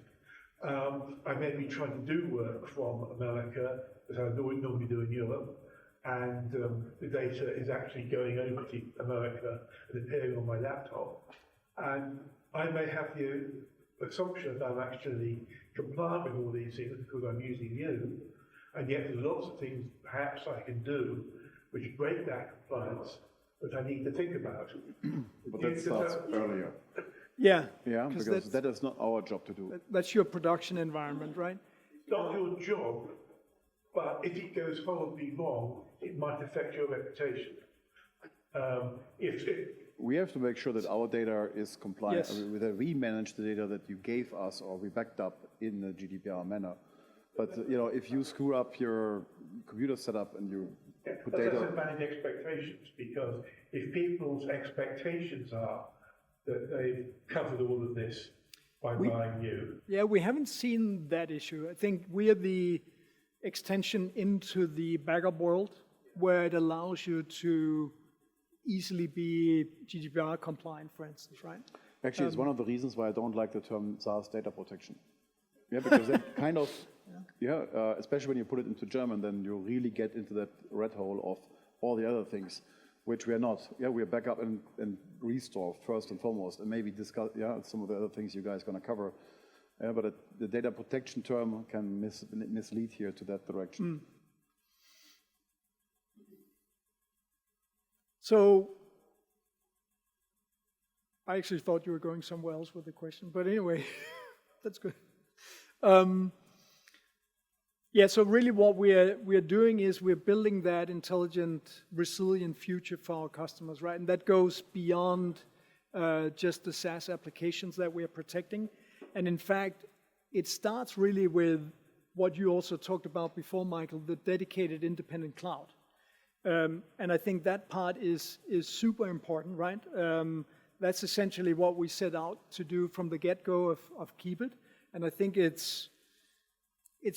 I may be trying to do work from America that I would normally do in Europe, and the data is actually going over to America and appearing on my laptop. And I may have the assumption that I'm actually compliant with all these things because I'm using you, and yet there's lots of things perhaps I can do which break that compliance that I need to think about. But that starts earlier. Yeah. Yeah, because that is not our job to do. That's your production environment, right? It's not your job, but if it goes horribly wrong, it might affect your reputation. We have to make sure that our data is compliant. Yes. That we manage the data that you gave us or we backed up in a GDPR manner. But if you screw up your computer setup and you put but data, doesn't manage expectations, because if people's expectations are that they've covered all of this by buying you. Yeah, we haven't seen that issue. I think we are the extension into the backup world where it allows you to easily be GDPR compliant, for instance, right? Actually, it's one of the reasons why I don't like the term SaaS data protection. Yeah, because it kind of, especially when you put it into German, then you really get into that red hole of all the other things, which we are not. Yeah, we are backup and restore first and foremost, and maybe discuss some of the other things you guys are going to cover. But the data protection term can mislead here to that direction. So I actually thought you were going somewhere else with the question, but anyway, that's good. Yeah, so really what we are doing is we're building that intelligent, resilient future for our customers, right? And that goes beyond just the SaaS applications that we are protecting. And in fact, it starts really with what you also talked about before, Michael, the dedicated independent cloud. And I think that part is super important, right? That's essentially what we set out to do from the get-go of Keepit. And I think it's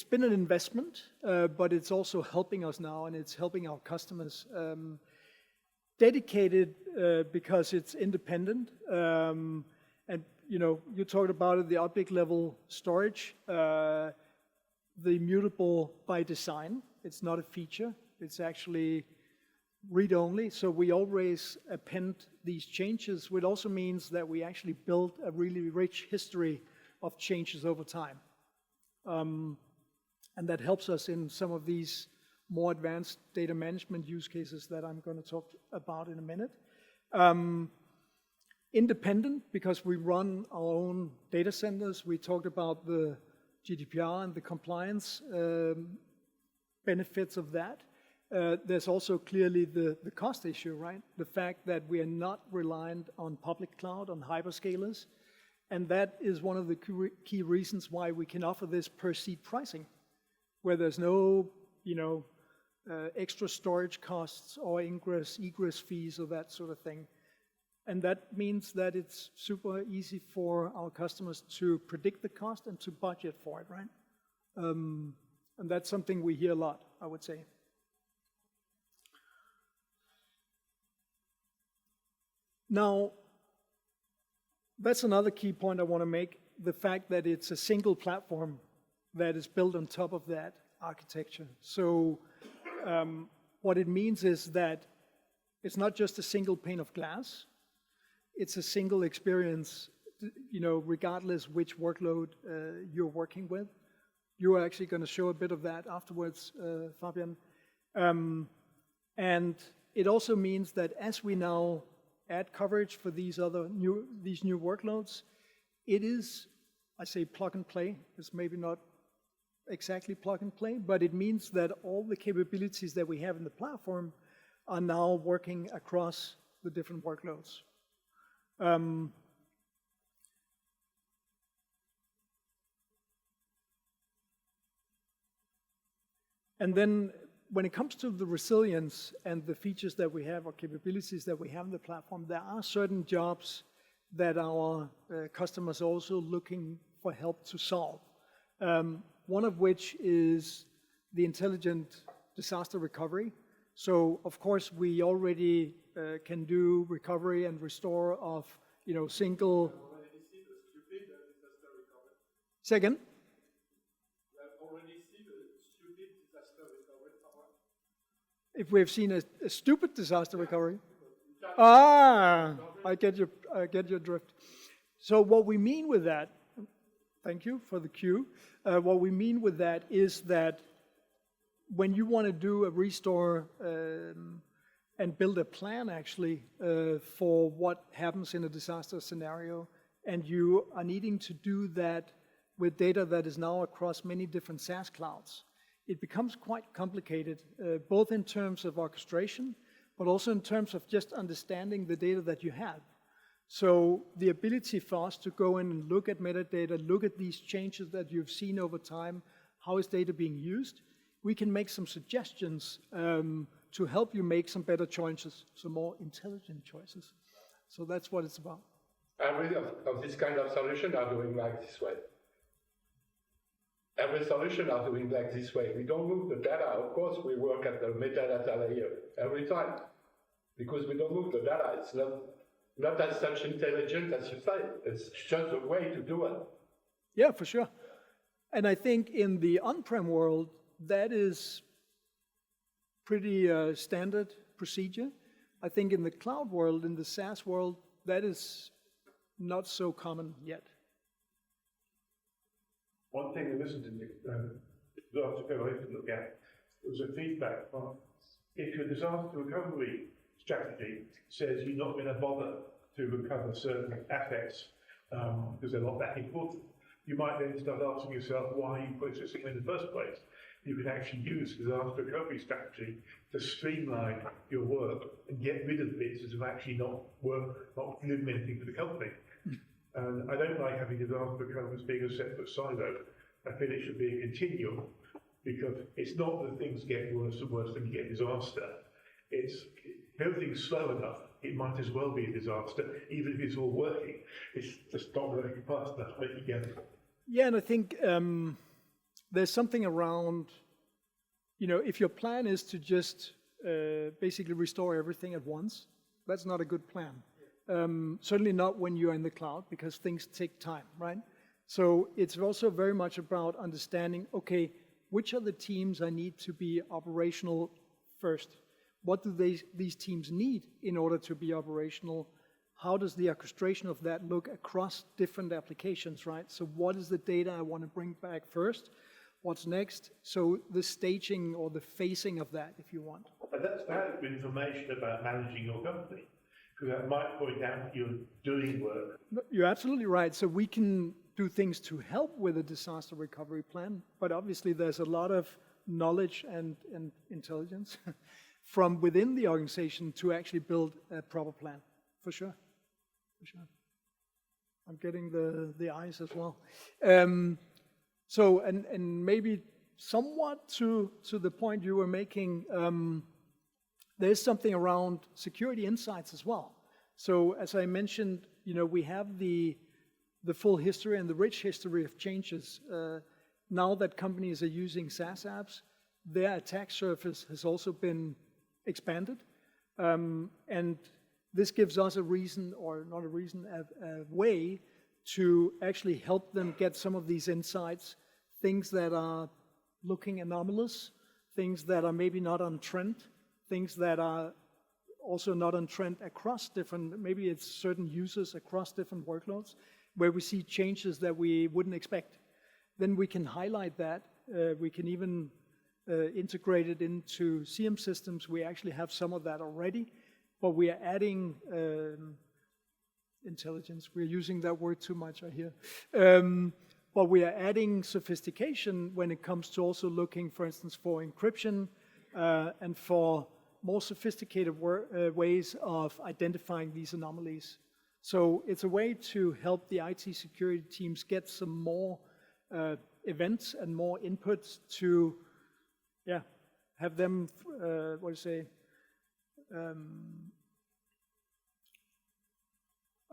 been an investment, but it's also helping us now, and it's helping our customers. Dedicated because it's independent, and you talked about it, the object level storage, the immutable by design. It's not a feature; it's actually read-only. So we always append these changes, which also means that we actually build a really rich history of changes over time. And that helps us in some of these more advanced data management use cases that I'm going to talk about in a minute. Independent, because we run our own data centers. We talked about the GDPR and the compliance benefits of that. There's also clearly the cost issue, right? The fact that we are not reliant on public cloud, on hyperscalers. And that is one of the key reasons why we can offer this per seat pricing, where there's no, extra storage costs or ingress, egress fees or that sort of thing. And that means that it's super easy for our customers to predict the cost and to budget for it, right? And that's something we hear a lot, I would say. Now, that's another key point I want to make, the fact that it's a single platform that is built on top of that architecture. So what it means is that it's not just a single pane of glass, it's a single experience, you know, regardless which workload you're working with. You're actually going to show a bit of that afterwards, Fabian. And it also means that as we now add coverage for these new workloads, it is, I say plug and play. It's maybe not exactly plug and play, but it means that all the capabilities that we have in the platform are now working across the different workloads. And then when it comes to the resilience and the features that we have or capabilities that we have in the platform, there are certain jobs that our customers are also looking for help to solve. One of which is the intelligent disaster recovery. So of course we already can do recovery and restore of, you know, single. Second. If we've seen a stupid disaster recovery. Ah, I get your drift. So what we mean with that, thank you for the cue. What we mean with that is that when you want to do a restore and build a plan actually for what happens in a disaster scenario, and you are needing to do that with data that is now across many different SaaS clouds, it becomes quite complicated, both in terms of orchestration, but also in terms of just understanding the data that you have. So the ability for us to go in and look at metadata, look at these changes that you've seen over time, how is data being used, we can make some suggestions to help you make some better choices, some more intelligent choices. So that's what it's about. Every of this kind of solution are doing like this way. Every solution are doing like this way. We don't move the data. Of course, we work at the metadata layer every time because we don't move the data. It's not as such intelligent as you say. It's just a way to do it. Yeah, for sure. And I think in the on-prem world, that is pretty standard procedure. I think in the cloud world, in the SaaS world, that is not so common yet. One thing that isn't in the disaster recovery to look at was a feedback from if your disaster recovery strategy says you're not going to bother to recover certain assets because they're not that important, you might then start asking yourself why you processing them in the first place. You can actually use disaster recovery strategy to streamline your work and get rid of bits that have actually not delivering anything for the company. And I don't like having disaster recovery as being a separate silo. I feel it should be a continuum because it's not that things get worse and worse when you get disaster. It's if everything's slow enough, it might as well be a disaster, even if it's all working. It's just not working fast enough to make it get it. Yeah, and I think there's something around, you know, if your plan is to just basically restore everything at once, that's not a good plan. Certainly not when you're in the cloud, because things take time, right? So it's also very much about understanding, okay, which are the teams I need to be operational first? What do these teams need in order to be operational? How does the orchestration of that look across different applications, right? So what is the data I want to bring back first? What's next? So the staging or the phasing of that, if you want. But that's valuable information about managing your company. Because that might point out you're doing work. You're absolutely right. So we can do things to help with a disaster recovery plan, but obviously there's a lot of knowledge and intelligence from within the organization to actually build a proper plan, for sure. For sure. I'm getting the eyes as well. So, and maybe somewhat to the point you were making, there's something around security insights as well. So as I mentioned, we have the full history and the rich history of changes. Now that companies are using SaaS apps, their attack surface has also been expanded. And this gives us a reason, or not a reason, a way to actually help them get some of these insights, things that are looking anomalous, things that are maybe not on trend, things that are also not on trend across different, maybe it's certain users across different workloads, where we see changes that we wouldn't expect. Then we can highlight that. We can even integrate it into CM systems. We actually have some of that already, but we are adding intelligence. We're using that word too much, I hear. But we are adding sophistication when it comes to also looking, for instance, for encryption and for more sophisticated ways of identifying these anomalies. So it's a way to help the IT security teams get some more events and more inputs to, have them,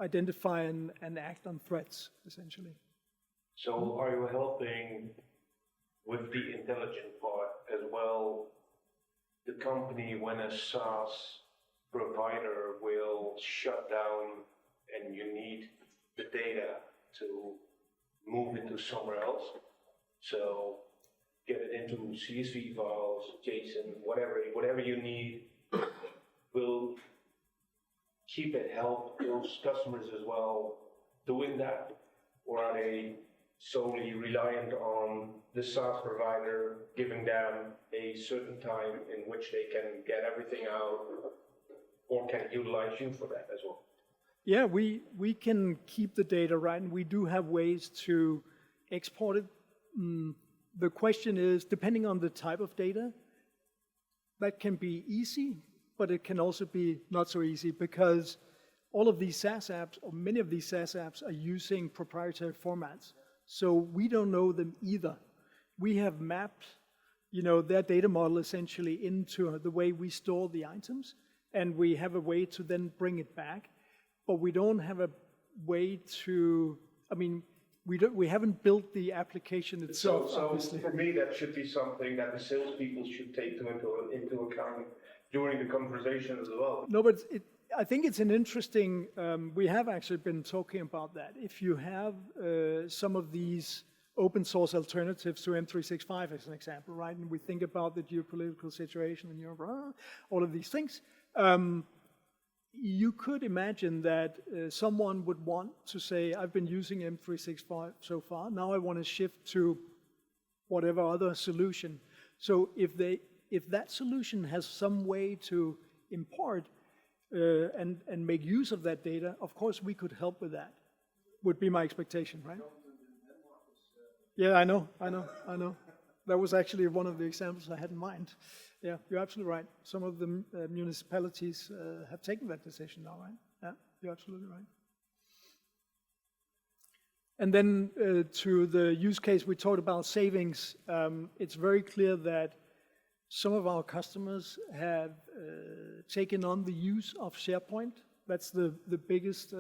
identify and act on threats, essentially. So are you helping with the intelligent part as well, the company when a SaaS provider will shut down and you need the data to move into somewhere else? So get it into CSV files, JSON, whatever you need. Will Keepit help those customers as well doing that? Or are they solely reliant on the SaaS provider giving them a certain time in which they can get everything out, or can utilize you for that as well? Yeah, we can keep the data, right? And we do have ways to export it. The question is, depending on the type of data, that can be easy, but it can also be not so easy, because all of these SaaS apps, or many of these SaaS apps, are using proprietary formats. So we don't know them either. We have mapped, their data model essentially into the way we store the items, and we have a way to then bring it back. But we don't have a way to, we haven't built the application itself, obviously. For me, that should be something that the salespeople should take into account during the conversation as well. No, but I think it's an interesting, we have actually been talking about that. If you have some of these open source alternatives to M365 as an example, right? And we think about the geopolitical situation in Europe, all of these things. You could imagine that someone would want to say, I've been using M365 so far, now I want to shift to whatever other solution. So if that solution has some way to import and make use of that data, of course we could help with that, would be my expectation, right? Yeah, I know. That was actually one of the examples I had in mind. Yeah, you're absolutely right. Some of the municipalities have taken that decision now, right? Yeah, you're absolutely right. And then to the use case we talked about, savings, it's very clear that some of our customers have taken on the use of SharePoint. That's the biggest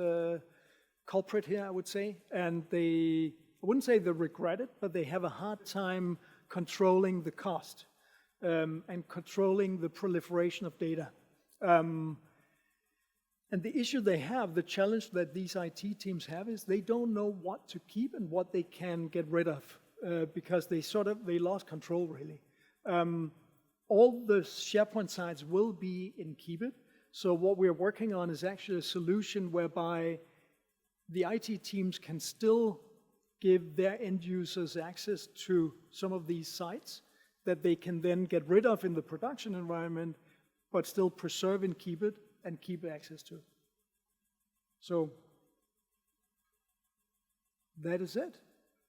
culprit here, I would say. And I wouldn't say they regret it, but they have a hard time controlling the cost and controlling the proliferation of data. And the issue they have, the challenge that these IT teams have, is they don't know what to keep and what they can get rid of because they lost control, really. All the SharePoint sites will be in Keepit. So what we're working on is actually a solution whereby the IT teams can still give their end users access to some of these sites that they can then get rid of in the production environment, but still preserve in Keepit and keep access to. So that is it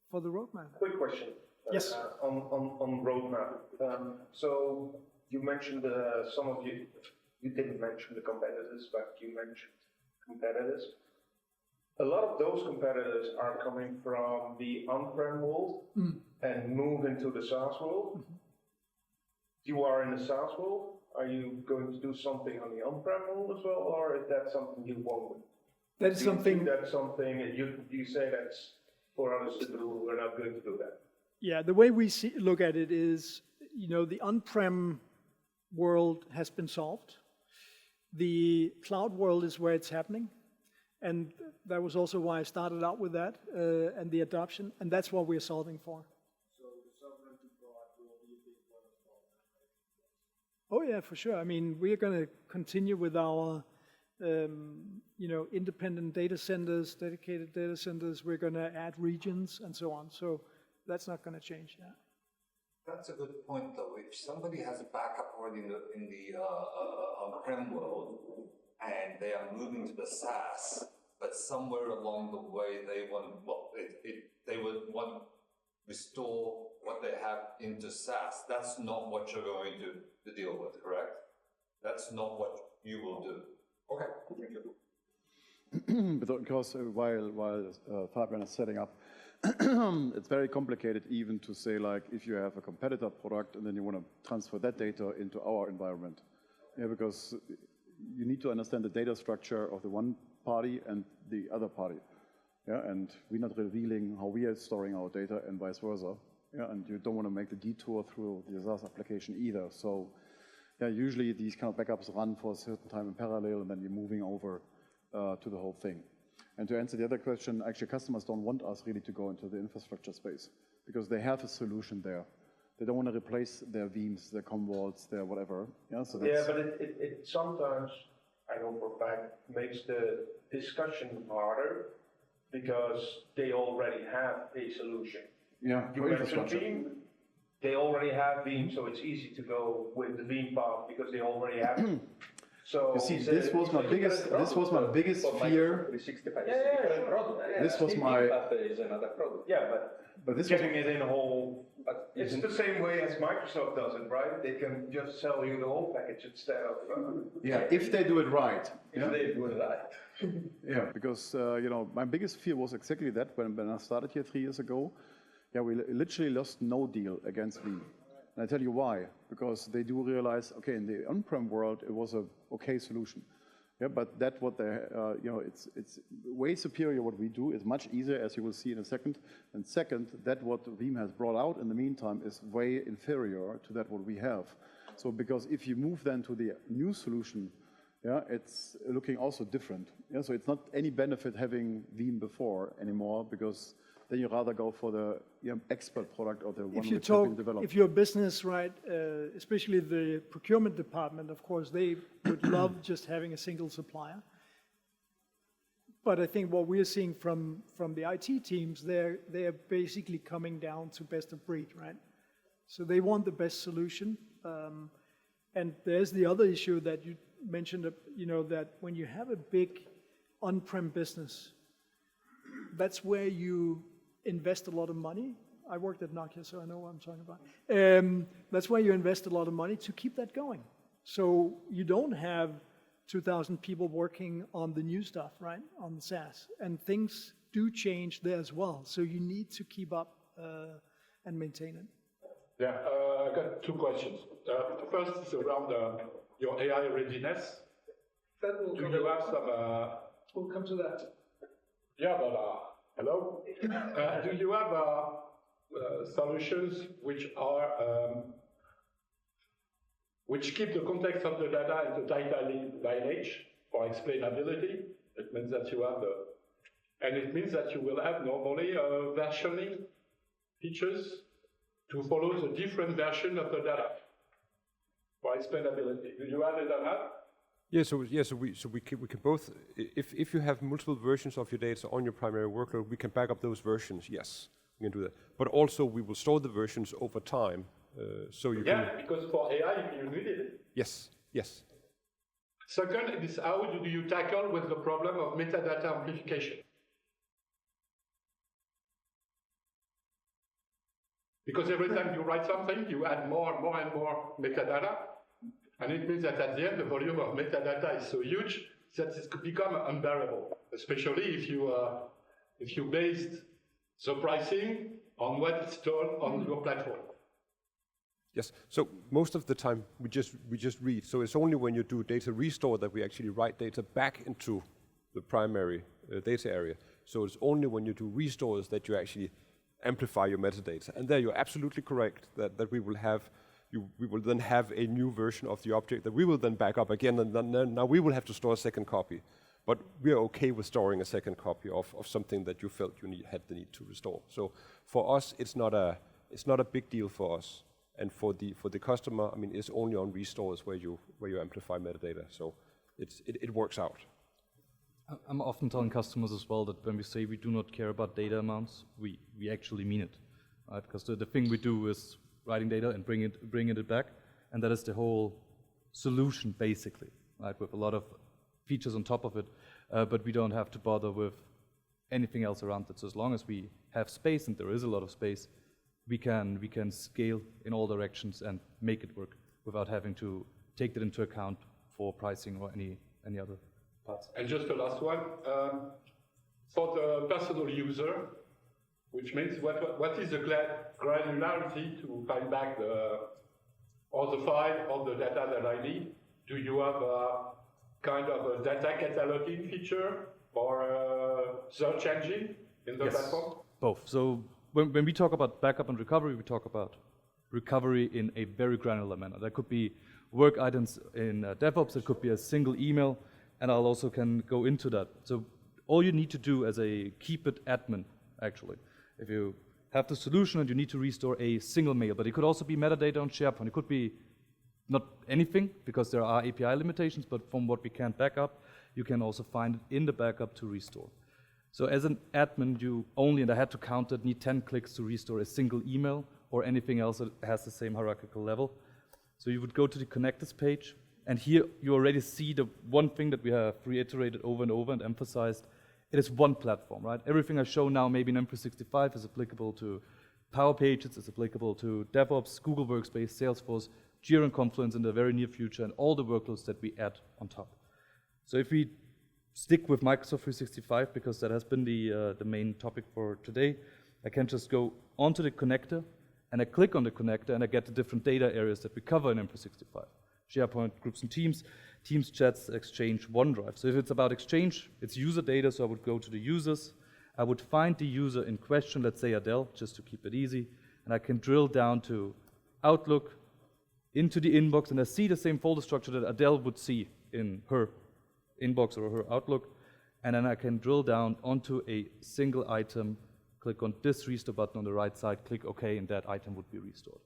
for the roadmap. Quick question. Yes. On roadmap. So you mentioned some of you didn't mention the competitors, but you mentioned competitors. A lot of those competitors are coming from the on-prem world. and move into the SaaS world. You are in the SaaS world. Are you going to do something on the on-prem world as well, or is that something you won't? That is something. That's something you say that's for others to do. We're not going to do that. Yeah, the way we look at it is, the on-prem world has been solved. The cloud world is where it's happening. And that was also why I started out with that and the adoption. And that's what we're solving for. So the sovereignty part will be a big one as well. Oh yeah, for sure. I mean, we're going to continue with our, independent data centers, dedicated data centers. We're going to add regions and so on. So that's not going to change. Yeah. That's a good point, though. If somebody has a backup already in the on-prem world, and they are moving to the SaaS, but somewhere along the way they they would want to restore what they have into SaaS. That's not what you're going to deal with, correct? That's not what you will do. Okay, thank you. But of course, while Fabian is setting up, it's very complicated even to say, like, if you have a competitor product and then you want to transfer that data into our environment. Yeah, because you need to understand the data structure of the one party and the other party. Yeah, and we're not revealing how we are storing our data and vice versa. Yeah, and you don't want to make the detour through the SaaS application either. So, yeah, usually these kind of backups run for a certain time in parallel, and then you're moving over to the whole thing. And to answer the other question, actually customers don't want us really to go into the infrastructure space because they have a solution there. They don't want to replace their VMs, their Commvaults, their whatever. Yeah, so that's, yeah, but it sometimes, I know for a fact, makes the discussion harder because they already have a solution. Yeah, you mentioned Veeam, they already have Veeam, so it's easy to go with the Veeam path because they already have it. So you see, this was my biggest fear. This was my. Yeah, but this getting it in a whole. It's the same way as Microsoft does it, right? They can just sell you the whole package instead of. Yeah, if they do it right. If they do it right. Yeah, because my biggest fear was exactly that when I started here 3 years ago. Yeah, we literally lost no deal against Veeam. And I tell you why, because they do realize, okay, in the on-prem world, it was a okay solution. Yeah, but that what they, it's way superior what we do. It's much easier, as you will see in a second. And second, that what Veeam has brought out in the meantime is way inferior to that what we have. So because if you move then to the new solution, yeah, it's looking also different. Yeah, so it's not any benefit having Veeam before anymore because then you rather go for the expert product or the one which has been developed. If your business, right, especially the procurement department, of course, they would love just having a single supplier. But I think what we're seeing from the IT teams, they're basically coming down to best of breed, right? So they want the best solution. And there's the other issue that you mentioned, that when you have a big on-prem business, that's where you invest a lot of money. I worked at Nokia, so I know what I'm talking about. That's why you invest a lot of money to keep that going. So you don't have 2,000 people working on the new stuff, right, on the SaaS. And things do change there as well. So you need to keep up and maintain it. Yeah, I got 2 questions. The first is around your AI readiness. Do you have some... We'll come to that. Yeah, but hello? Do you have solutions which are which keep the context of the data in the data lineage for explainability? It means that you have and it means that you will have normally versioning features to follow the different version of the data for explainability. Do you have it or not? Yeah, so we can both, if you have multiple versions of your data on your primary workload, we can back up those versions. Yes, we can do that. But also we will store the versions over time, so you can. Yeah, because for AI you needed it. Yes, yes. Second is how do you tackle with the problem of metadata amplification? Because every time you write something, you add more and more and more metadata. And it means that at the end, the volume of metadata is so huge that it could become unbearable, especially if you based the pricing on what is stored on your platform. Yes, so most of the time we just read. So it's only when you do data restore that we actually write data back into the primary data area. So it's only when you do restores that you actually amplify your metadata. And there you're absolutely correct that we will have, we will then have a new version of the object that we will then back up again, and then now we will have to store a second copy. But we are okay with storing a second copy of something that you felt you had the need to restore. So for us, it's not a big deal for us. And for the customer, I mean, it's only on restores where you amplify metadata. So it works out. I'm often telling customers as well that when we say we do not care about data amounts, we actually mean it, right? Because the thing we do is writing data and bringing it back, and that is the whole solution basically, right? With a lot of features on top of it, but we don't have to bother with anything else around it. So as long as we have space, and there is a lot of space, we can scale in all directions and make it work without having to take that into account for pricing or any other parts. And just the last one, for the personal user, which means what is the granularity to find back all the file, all the data that I need? Do you have a kind of a data cataloging feature or a search engine in the platform? Both. So when we talk about backup and recovery, we talk about recovery in a very granular manner. That could be work items in DevOps, it could be a single email, and I'll also can go into that. So all you need to do as a Keepit admin, actually, if you have the solution and you need to restore a single mail, but it could also be metadata on SharePoint, it could be not anything, because there are API limitations, but from what we can back up, you can also find it in the backup to restore. So as an admin, you only, and I had to count it, need 10 clicks to restore a single email or anything else that has the same hierarchical level. So you would go to the connectors page, and here you already see the one thing that we have reiterated over and over and emphasized. It is one platform, right? Everything I show now, maybe in M365, is applicable to Power Pages, it's applicable to DevOps, Google Workspace, Salesforce, Jira and Confluence in the very near future, and all the workloads that we add on top. So if we stick with Microsoft 365, because that has been the main topic for today, I can just go onto the connector, and I click on the connector, and I get the different data areas that we cover in M365. SharePoint, groups and teams, Teams, chats, Exchange, OneDrive. So if it's about Exchange, it's user data, so I would go to the users. I would find the user in question, let's say Adele, just to keep it easy, and I can drill down to Outlook, into the inbox, and I see the same folder structure that Adele would see in her inbox or her Outlook, and then I can drill down onto a single item, click on this restore button on the right side, click OK, and that item would be restored.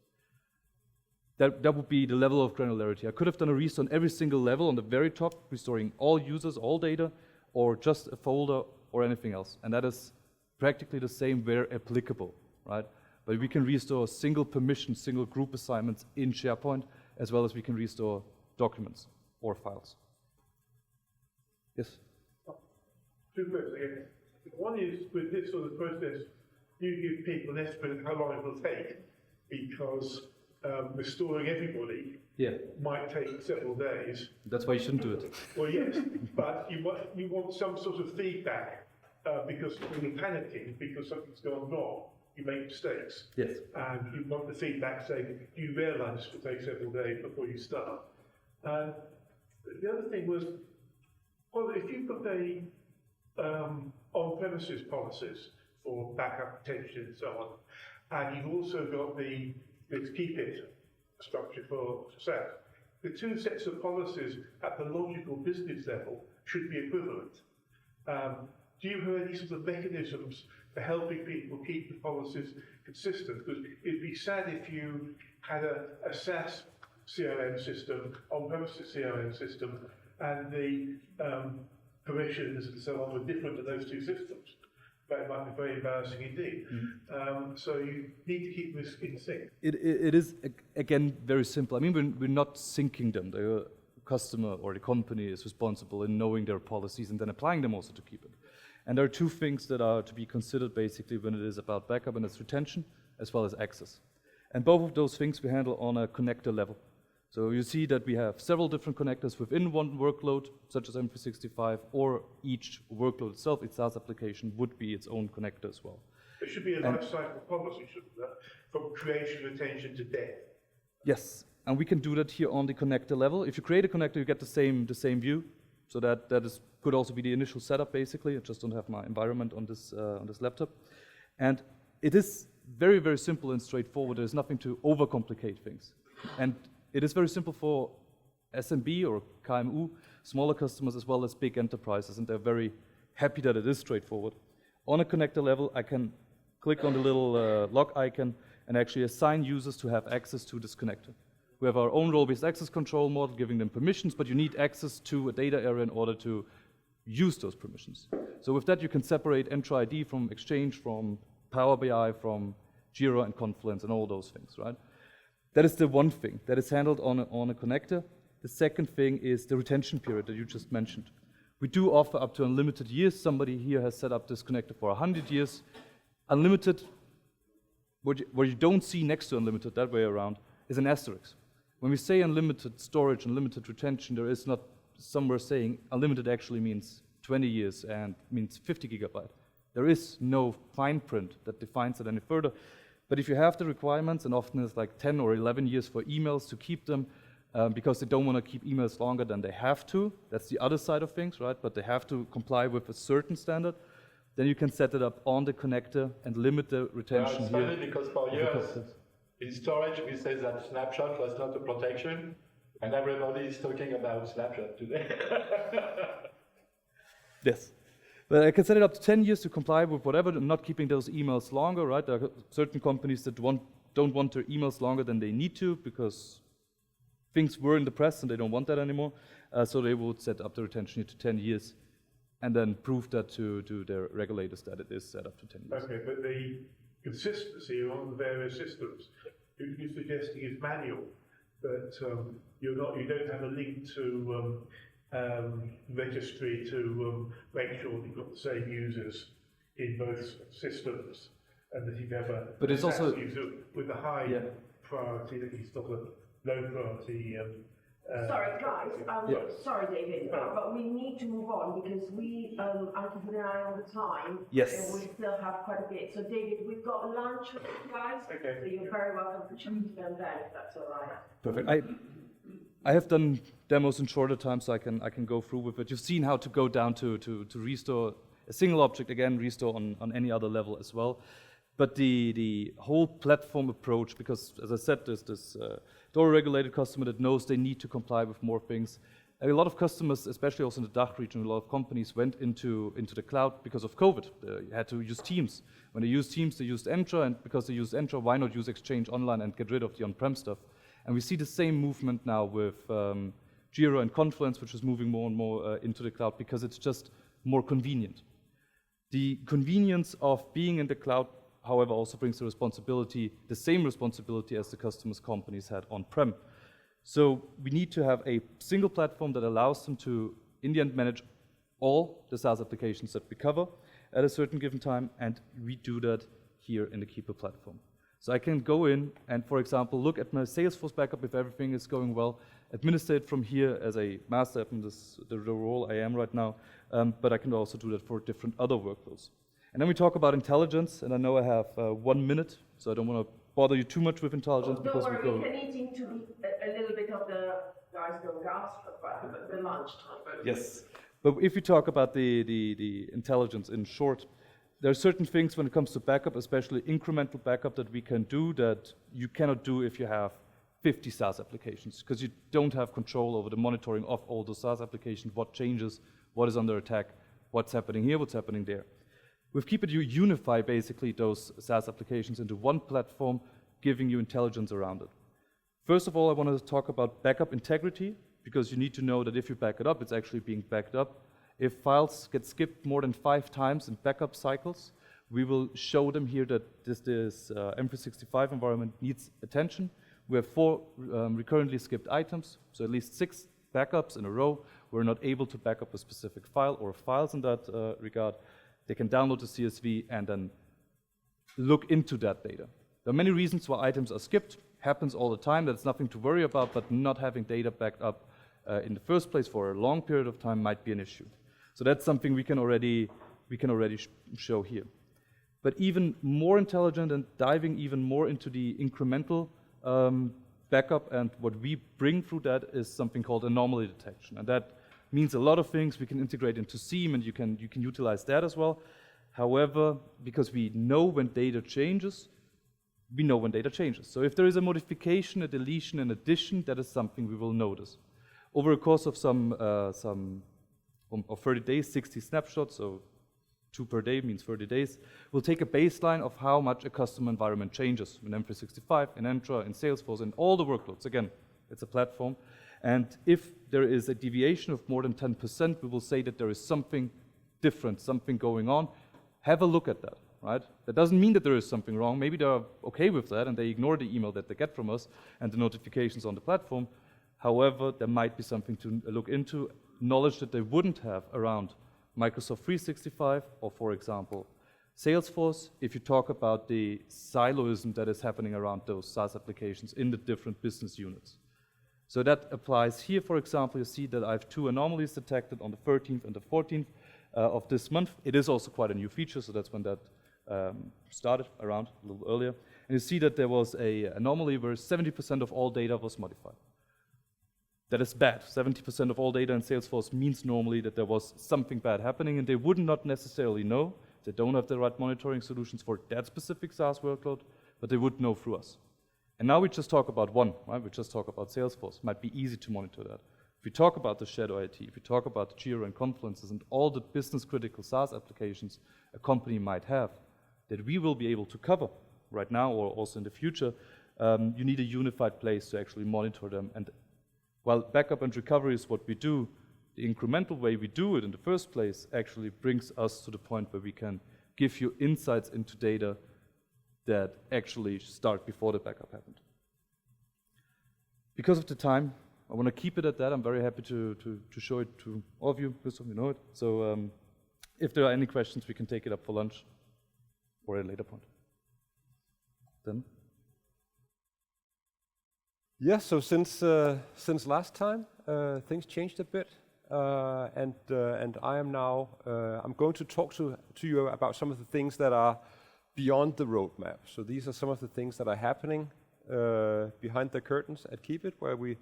That would be the level of granularity. I could have done a restore on every single level on the very top, restoring all users, all data, or just a folder or anything else. And that is practically the same where applicable, right? But we can restore single permission, single group assignments in SharePoint, as well as we can restore documents or files. Yes? Two questions again. One is, with this sort of process, do you give people an estimate of how long it will take? Because restoring everybody might take several days. That's why you shouldn't do it. Well, yes, but you want some sort of feedback, because when you're panicking because something's gone wrong, you make mistakes. Yes. And you want the feedback saying, do you realise it will take several days before you start? And the other thing was, well, if you've got a on-premises policies for backup protection and so on, and you've also got this Keepit structure for SaaS, the two sets of policies at the logical business level should be equivalent. Do you have any sort of mechanisms for helping people keep the policies consistent? Because it'd be sad if you had a SaaS CRM system, on-premises CRM system, and the permissions and so on were different to those two systems. That might be very embarrassing indeed. So you need to keep this in sync. It is, again, very simple. I mean, we're not syncing them. The customer or the company is responsible in knowing their policies and then applying them also to keep it. And there are two things that are to be considered basically when it is about backup, and it's retention as well as access. And both of those things we handle on a connector level. So you see that we have several different connectors within one workload, such as M365, or each workload itself, its SaaS application, would be its own connector as well. There should be a life cycle policy, shouldn't there? From creation, retention to death. Yes, and we can do that here on the connector level. If you create a connector, you get the same view. So that could also be the initial setup, basically. I just don't have my environment on this laptop. And it is very, very simple and straightforward. There's nothing to overcomplicate things. And it is very simple for SMB or KMU, smaller customers as well as big enterprises, and they're very happy that it is straightforward. On a connector level, I can click on the little log icon and actually assign users to have access to this connector. We have our own role-based access control model giving them permissions, but you need access to a data area in order to use those permissions. So with that, you can separate Entra ID from Exchange, from Power BI, from Jira and Confluence and all those things, right? That is the one thing that is handled on a connector. The second thing is the retention period that you just mentioned. We do offer up to unlimited years. Somebody here has set up this connector for 100 years. Unlimited, where you don't see next to unlimited, that way around, is an asterisk. When we say unlimited storage, unlimited retention, there is not somewhere saying unlimited actually means 20 years and means 50 gigabyte. There is no fine print that defines it any further. But if you have the requirements, and often it's like 10 or 11 years for emails to keep them, because they don't want to keep emails longer than they have to, that's the other side of things, right? But they have to comply with a certain standard, then you can set it up on the connector and limit the retention it's here. funny because for years, in storage, we say that snapshot was not a protection, and everybody is talking about snapshot today. Yes. But I can set it up to 10 years to comply with whatever, not keeping those emails longer, right? There are certain companies that don't want their emails longer than they need to because things were in the press and they don't want that anymore. So they would set up the retention to 10 years and then prove that to their regulators that it is set up to 10 years. Okay, but the consistency among the various systems, you're suggesting is manual, but you don't have a link to registry to make sure that you've got the same users in both systems, and that you have a but it's also user with a high priority that you've got a low priority. Sorry, guys. Sorry, David, but we need to move on because we are keeping an eye on the time. Yes. And we still have quite a bit. So, David, we've got lunch, guys. Okay. So you're very welcome to chat to them then, if that's all right. perfect. I have done demos in shorter time, so I can go through with it. You've seen how to go down to restore a single object, again, restore on any other level as well. But the whole platform approach, because as I said, there's this DORA-regulated customer that knows they need to comply with more things. A lot of customers, especially also in the DACH region, a lot of companies went into the cloud because of COVID. You had to use Teams. When they used Teams, they used Entra, and because they used Entra, why not use Exchange Online and get rid of the on-prem stuff? And we see the same movement now with Jira and Confluence, which is moving more and more into the cloud because it's just more convenient. The convenience of being in the cloud, however, also brings the same responsibility as the customers' companies had on-prem. So we need to have a single platform that allows them to, in the end, manage all the SaaS applications that we cover at a certain given time, and we do that here in the Keepit platform. So I can go in and, for example, look at my Salesforce backup if everything is going well, administrate from here as a master app in the role I am right now, but I can also do that for different other workloads. And then we talk about intelligence, and I know I have 1 minute, so I don't want to bother you too much with intelligence. Don't worry, we can eat into a little bit of the guys don't gasp, but the lunchtime. Yes, but if you talk about the intelligence in short, there are certain things when it comes to backup, especially incremental backup, that we can do that you cannot do if you have 50 SaaS applications, because you don't have control over the monitoring of all the SaaS applications, what changes, what is under attack, what's happening here, what's happening there. With Keepit, you unify basically those SaaS applications into one platform, giving you intelligence around it. First of all, I want to talk about backup integrity, because you need to know that if you back it up, it's actually being backed up. If files get skipped more than 5 times in backup cycles, we will show them here that this 𝗦𝗏𝗏 environment needs attention. We have 4 recurrently skipped items, so at least 6 backups in a row. We're not able to back up a specific file or files in that regard. They can download the CSV and then look into that data. There are many reasons why items are skipped. Happens all the time. That's nothing to worry about, but not having data backed up in the first place for a long period of time might be an issue. So that's something we can already show here. But even more intelligent and diving even more into the incremental backup, and what we bring through that is something called anomaly detection. And that means a lot of things. We can integrate into SIEM, and you can utilize that as well. However, because we know when data changes, we know when data changes. So if there is a modification, a deletion, an addition, that is something we will notice. Over a course of of 30 days, 60 snapshots, so 2 per day means 30 days, we'll take a baseline of how much a customer environment changes in M365, in Entra, in Salesforce, in all the workloads. Again, it's a platform. And if there is a deviation of more than 10%, we will say that there is something different, something going on. Have a look at that, right? That doesn't mean that there is something wrong. Maybe they're okay with that and they ignore the email that they get from us and the notifications on the platform. However, there might be something to look into, knowledge that they wouldn't have around Microsoft 365 or, for example, Salesforce, if you talk about the siloism that is happening around those SaaS applications in the different business units. So that applies here, for example. You see that I have 2 anomalies detected on the 13th and the 14th of this month. It is also quite a new feature, so that's when that started around a little earlier. And you see that there was an anomaly where 70% of all data was modified. That is bad. 70% of all data in Salesforce means normally that there was something bad happening, and they would not necessarily know. They don't have the right monitoring solutions for that specific SaaS workload, but they would know through us. And now we just talk about one, right? We just talk about Salesforce. It might be easy to monitor that. If we talk about the shadow IT, if we talk about the Jira and Confluences and all the business-critical SaaS applications a company might have, that we will be able to cover right now or also in the future, you need a unified place to actually monitor them. And while backup and recovery is what we do, the incremental way we do it in the first place actually brings us to the point where we can give you insights into data that actually start before the backup happened. Because of the time, I want to keep it at that. I'm very happy to show it to all of you, Christoph, you know it. So if there are any questions, we can take it up for lunch or at a later point. Then. Yeah, so since last time, things changed a bit, and I am now I'm going to talk to you about some of the things that are beyond the roadmap. So these are some of the things that are happening behind the curtains at Keepit, where we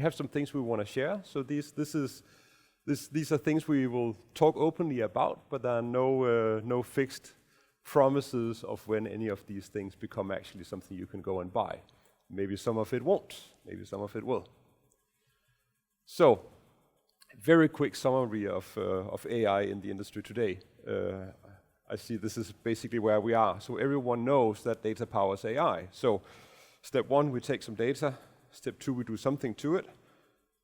have some things we want to share. So these are things we will talk openly about, but there are no fixed promises of when any of these things become actually something you can go and buy. Maybe some of it won't, maybe some of it will. So, very quick summary of AI in the industry today. I see this is basically where we are. So everyone knows that data powers AI. So step 1, we take some data. Step 2, we do something to it.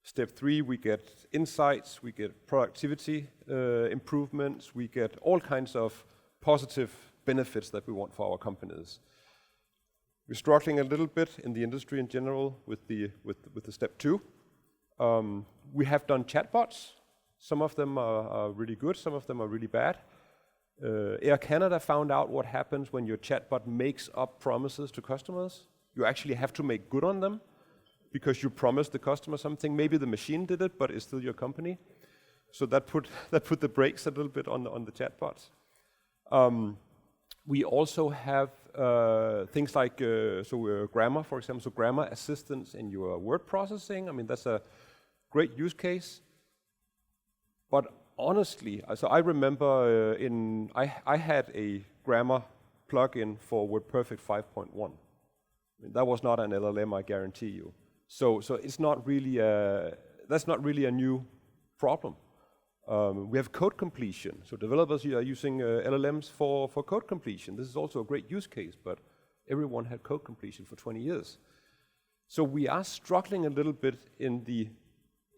Step 3, we get insights, we get productivity improvements, we get all kinds of positive benefits that we want for our companies. We're struggling a little bit in the industry in general with the step 2. We have done chatbots. Some of them are really good, some of them are really bad. Air Canada found out what happens when your chatbot makes up promises to customers. You actually have to make good on them because you promised the customer something. Maybe the machine did it, but it's still your company. So that put the brakes a little bit on the chatbots. We also have things like grammar, for example, so grammar assistance in your word processing. I mean, that's a great use case. But honestly, so I remember I had a grammar plugin for WordPerfect 5.1. I mean, that was not an LLM, I guarantee you. So it's not really that's not really a new problem. We have code completion. So developers are using LLMs for code completion. This is also a great use case, but everyone had code completion for 20 years. So we are struggling a little bit in the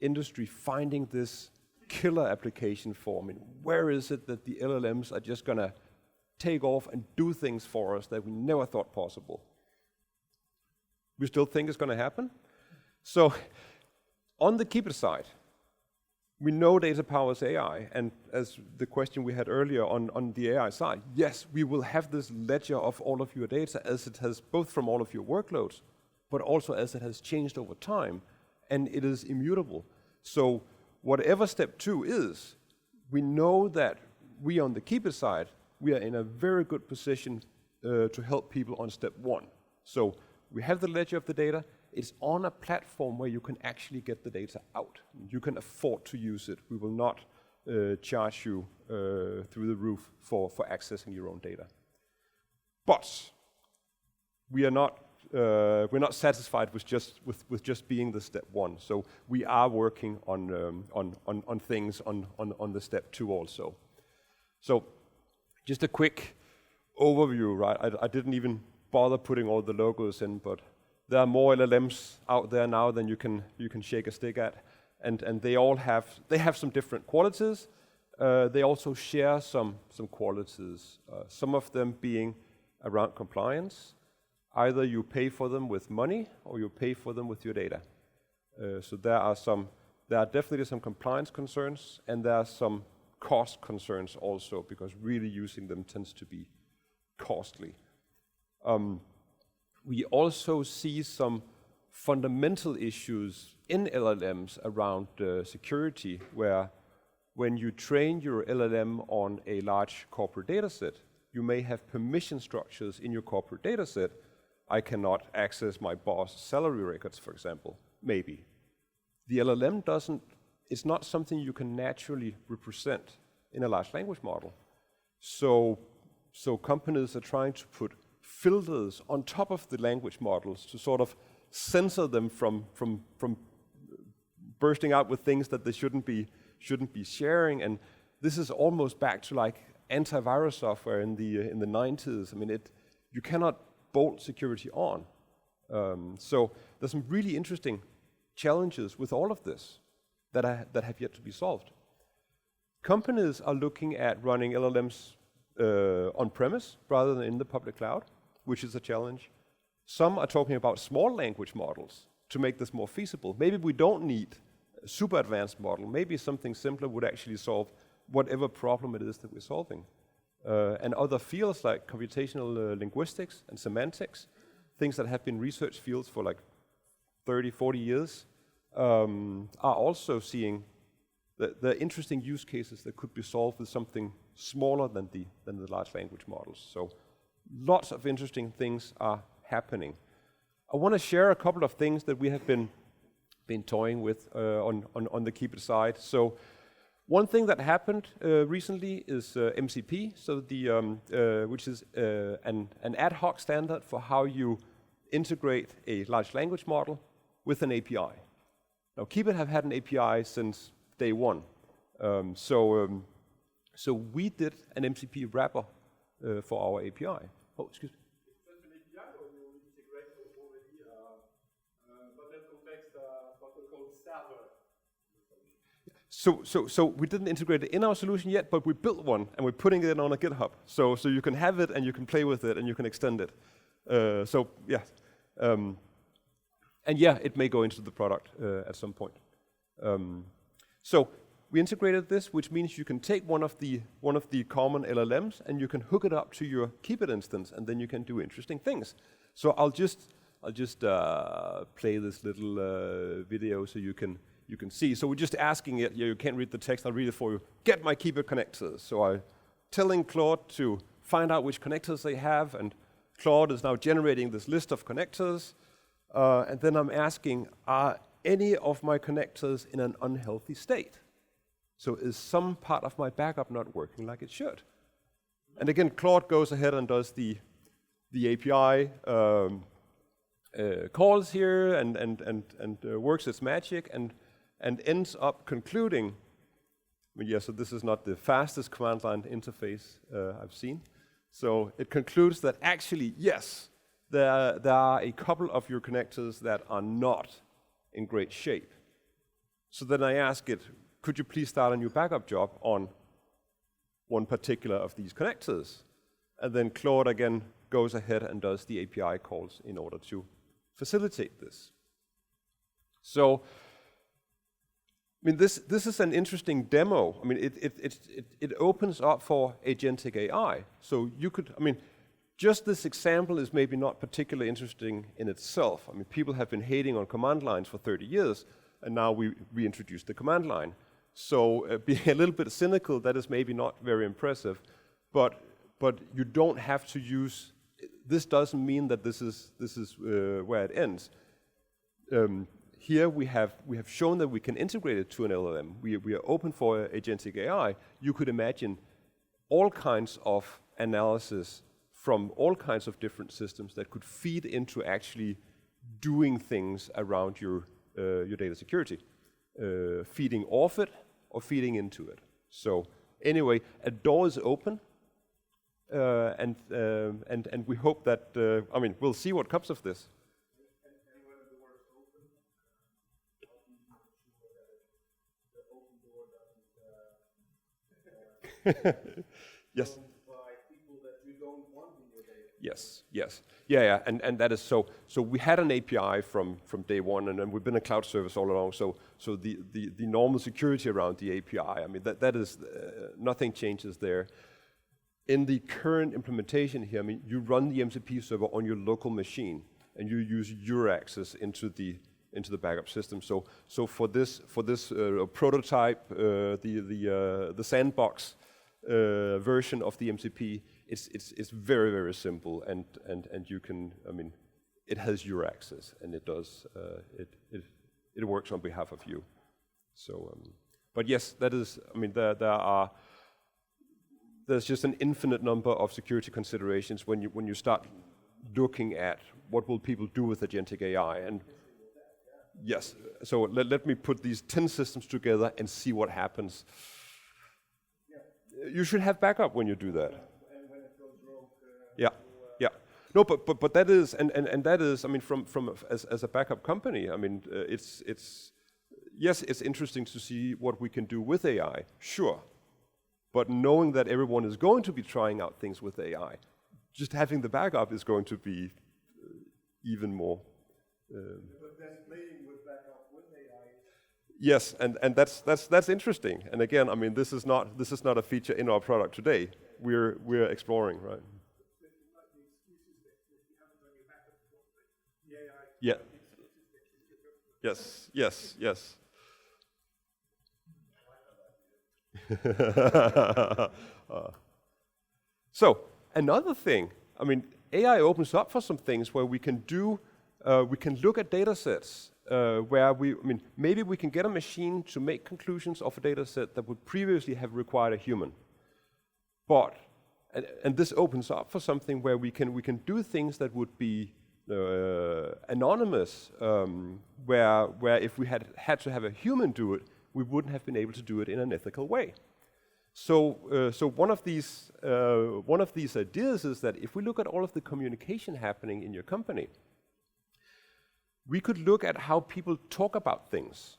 industry finding this killer application for. I mean, where is it that the LLMs are just going to take off and do things for us that we never thought possible? We still think it's going to happen. So on the Keepit side, we know data powers AI, and as the question we had earlier on the AI side, yes, we will have this ledger of all of your data as it has both from all of your workloads, but also as it has changed over time, and it is immutable. So whatever step 2 is, we know that we on the Keepit side we are in a very good position to help people on step one. So we have the ledger of the data. It's on a platform where you can actually get the data out. You can afford to use it. We will not charge you through the roof for accessing your own data. But we are not we're not satisfied with just being the step one. So we are working on things on the step two also. So just a quick overview, right? I didn't even bother putting all the logos in, but there are more LLMs out there now than you can shake a stick at, and they all have some different qualities. They also share some qualities. Some of them being around compliance. Either you pay for them with money or you pay for them with your data. So there are definitely some compliance concerns, and there are some cost concerns also, because really using them tends to be costly. We also see some fundamental issues in LLMs around security, where when you train your LLM on a large corporate data set, you may have permission structures in your corporate data set. I cannot access my boss' salary records, for example, maybe. The LLM it's not something you can naturally represent in a large language model. So companies are trying to put filters on top of the language models to sort of censor them from bursting out with things that they shouldn't be sharing. And this is almost back to like antivirus software in the 90s. I mean, you cannot bolt security on. So there's some really interesting challenges with all of this that have yet to be solved. Companies are looking at running LLMs on-premise rather than in the public cloud, which is a challenge. Some are talking about small language models to make this more feasible. Maybe we don't need a super advanced model. Maybe something simpler would actually solve whatever problem it is that we're solving. And other fields like computational linguistics and semantics, things that have been research fields for like 30, 40 years, are also seeing the interesting use cases that could be solved with something smaller than the large language models. So lots of interesting things are happening. I want to share a couple of things that we have been toying with on the Keepit side. So one thing that happened recently is MCP, so which is an ad hoc standard for how you integrate a large language model with an API. Now, Keepit have had an API since day one. So we did an MCP wrapper for our API. Oh, excuse me. Just an API, or you integrate already, but that context, what we call server. So we didn't integrate it in our solution yet, but we built one and we're putting it on a GitHub. So you can have it and you can play with it and you can extend it. And yeah, it may go into the product at some point. So we integrated this, which means you can take one of the common LLMs and you can hook it up to your Keepit instance, and then you can do interesting things. So I'll just play this little video so you can see. So we're just asking it. Yeah, you can't read the text. I'll read it for you. Get my Keepit connectors. So I'm telling Claude to find out which connectors they have, and Claude is now generating this list of connectors. And then I'm asking, are any of my connectors in an unhealthy state? So is some part of my backup not working like it should? And again, Claude goes ahead and does the API calls here and works its magic and ends up concluding. So this is not the fastest command line interface I've seen. So it concludes that actually, yes, there are a couple of your connectors that are not in great shape. So then I ask it, could you please start a new backup job on one particular of these connectors? And then Claude again goes ahead and does the API calls in order to facilitate this. So, this is an interesting demo. It opens up for agentic AI. So you could, just this example is maybe not particularly interesting in itself. People have been hating on command lines for 30 years, and now we introduced the command line. So being a little bit cynical, that is maybe not very impressive. But but you don't have to use. This doesn't mean that this is where it ends. Here we have shown that we can integrate it to an LLM. We are open for agentic AI. You could imagine all kinds of analysis from all kinds of different systems that could feed into actually doing things around your data security, feeding off it or feeding into it. So anyway, a door is open, and we hope that we'll see what comes of this. Yes. Yes. Yeah, and that is so. So we had an API from day one, and then we've been a cloud service all along. So the normal security around the API, that is nothing changes there. In the current implementation here, you run the MCP server on your local machine, and you use your access into the backup system. So for this prototype, the sandbox version of the MCP, it's very, very simple, and you can, it has your access, and it does it works on behalf of you. So, but yes, that is, there's just an infinite number of security considerations when you start looking at what will people do with agentic AI. And yes, so let me put these 10 systems together and see what happens. You should have backup when you do that. And when it goes rogue. Yeah. No, but that is, and that is, from as a backup company, it's interesting to see what we can do with AI, sure. But knowing that everyone is going to be trying out things with AI, just having the backup is going to be even more. But then playing with backup with AI. Yes, and that's interesting. And again, this is not a feature in our product today. We're exploring, right? Yeah. Yes. So another thing, AI opens up for some things where we can look at data sets where maybe we can get a machine to make conclusions of a data set that would previously have required a human. But, and this opens up for something where we can do things that would be anonymous, where if we had to have a human do it, we wouldn't have been able to do it in an ethical way. So one of these ideas is that if we look at all of the communication happening in your company, we could look at how people talk about things,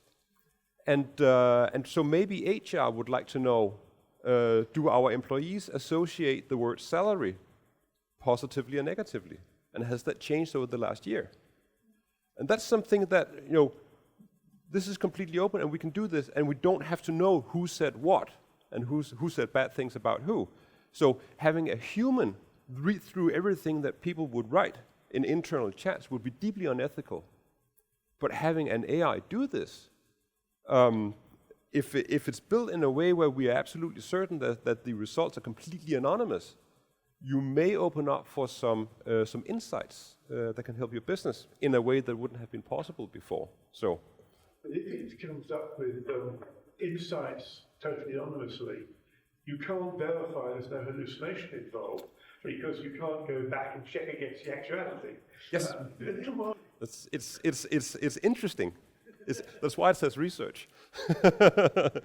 and so maybe HR would like to know: do our employees associate the word salary positively or negatively, and has that changed over the last year? And that's something that this is completely open, and we can do this, and we don't have to know who said what and who said bad things about who. So having a human read through everything that people would write in internal chats would be deeply unethical. But having an AI do this, if it's built in a way where we are absolutely certain that the results are completely anonymous, you may open up for some insights that can help your business in a way that wouldn't have been possible before. So. It comes up with insights totally anonymously. You can't verify there's no hallucination involved because you can't go back and check against the actuality. Yes. It's interesting. That's why it says research. Does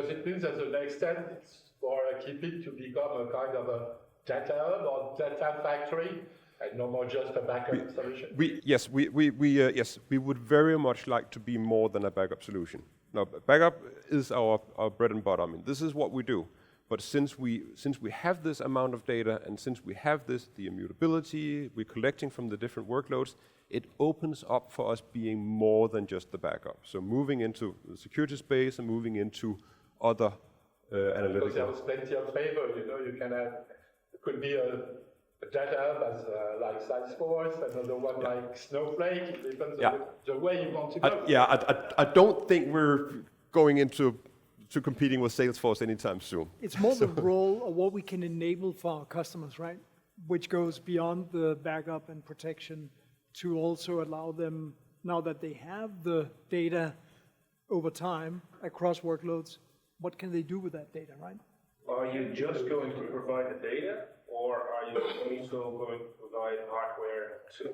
it mean that the next step is for Keepit to become a kind of a data hub or data factory? And no more just a backup solution? Yes, we would very much like to be more than a backup solution. Now, backup is our bread and butter. This is what we do. But since we have this amount of data, and since we have the immutability, we're collecting from the different workloads, it opens up for us being more than just the backup. So moving into the security space and moving into other analytics. Because there was plenty of flavor, you can have, it could be a data hub as like Salesforce, another one like Snowflake. It depends on the way you want to go. I don't think we're going into to competing with Salesforce anytime soon. It's more the role of what we can enable for our customers, right? Which goes beyond the backup and protection to also allow them, now that they have the data over time across workloads, what can they do with that data, right? Are you just going to provide the data, or are you also going to provide hardware to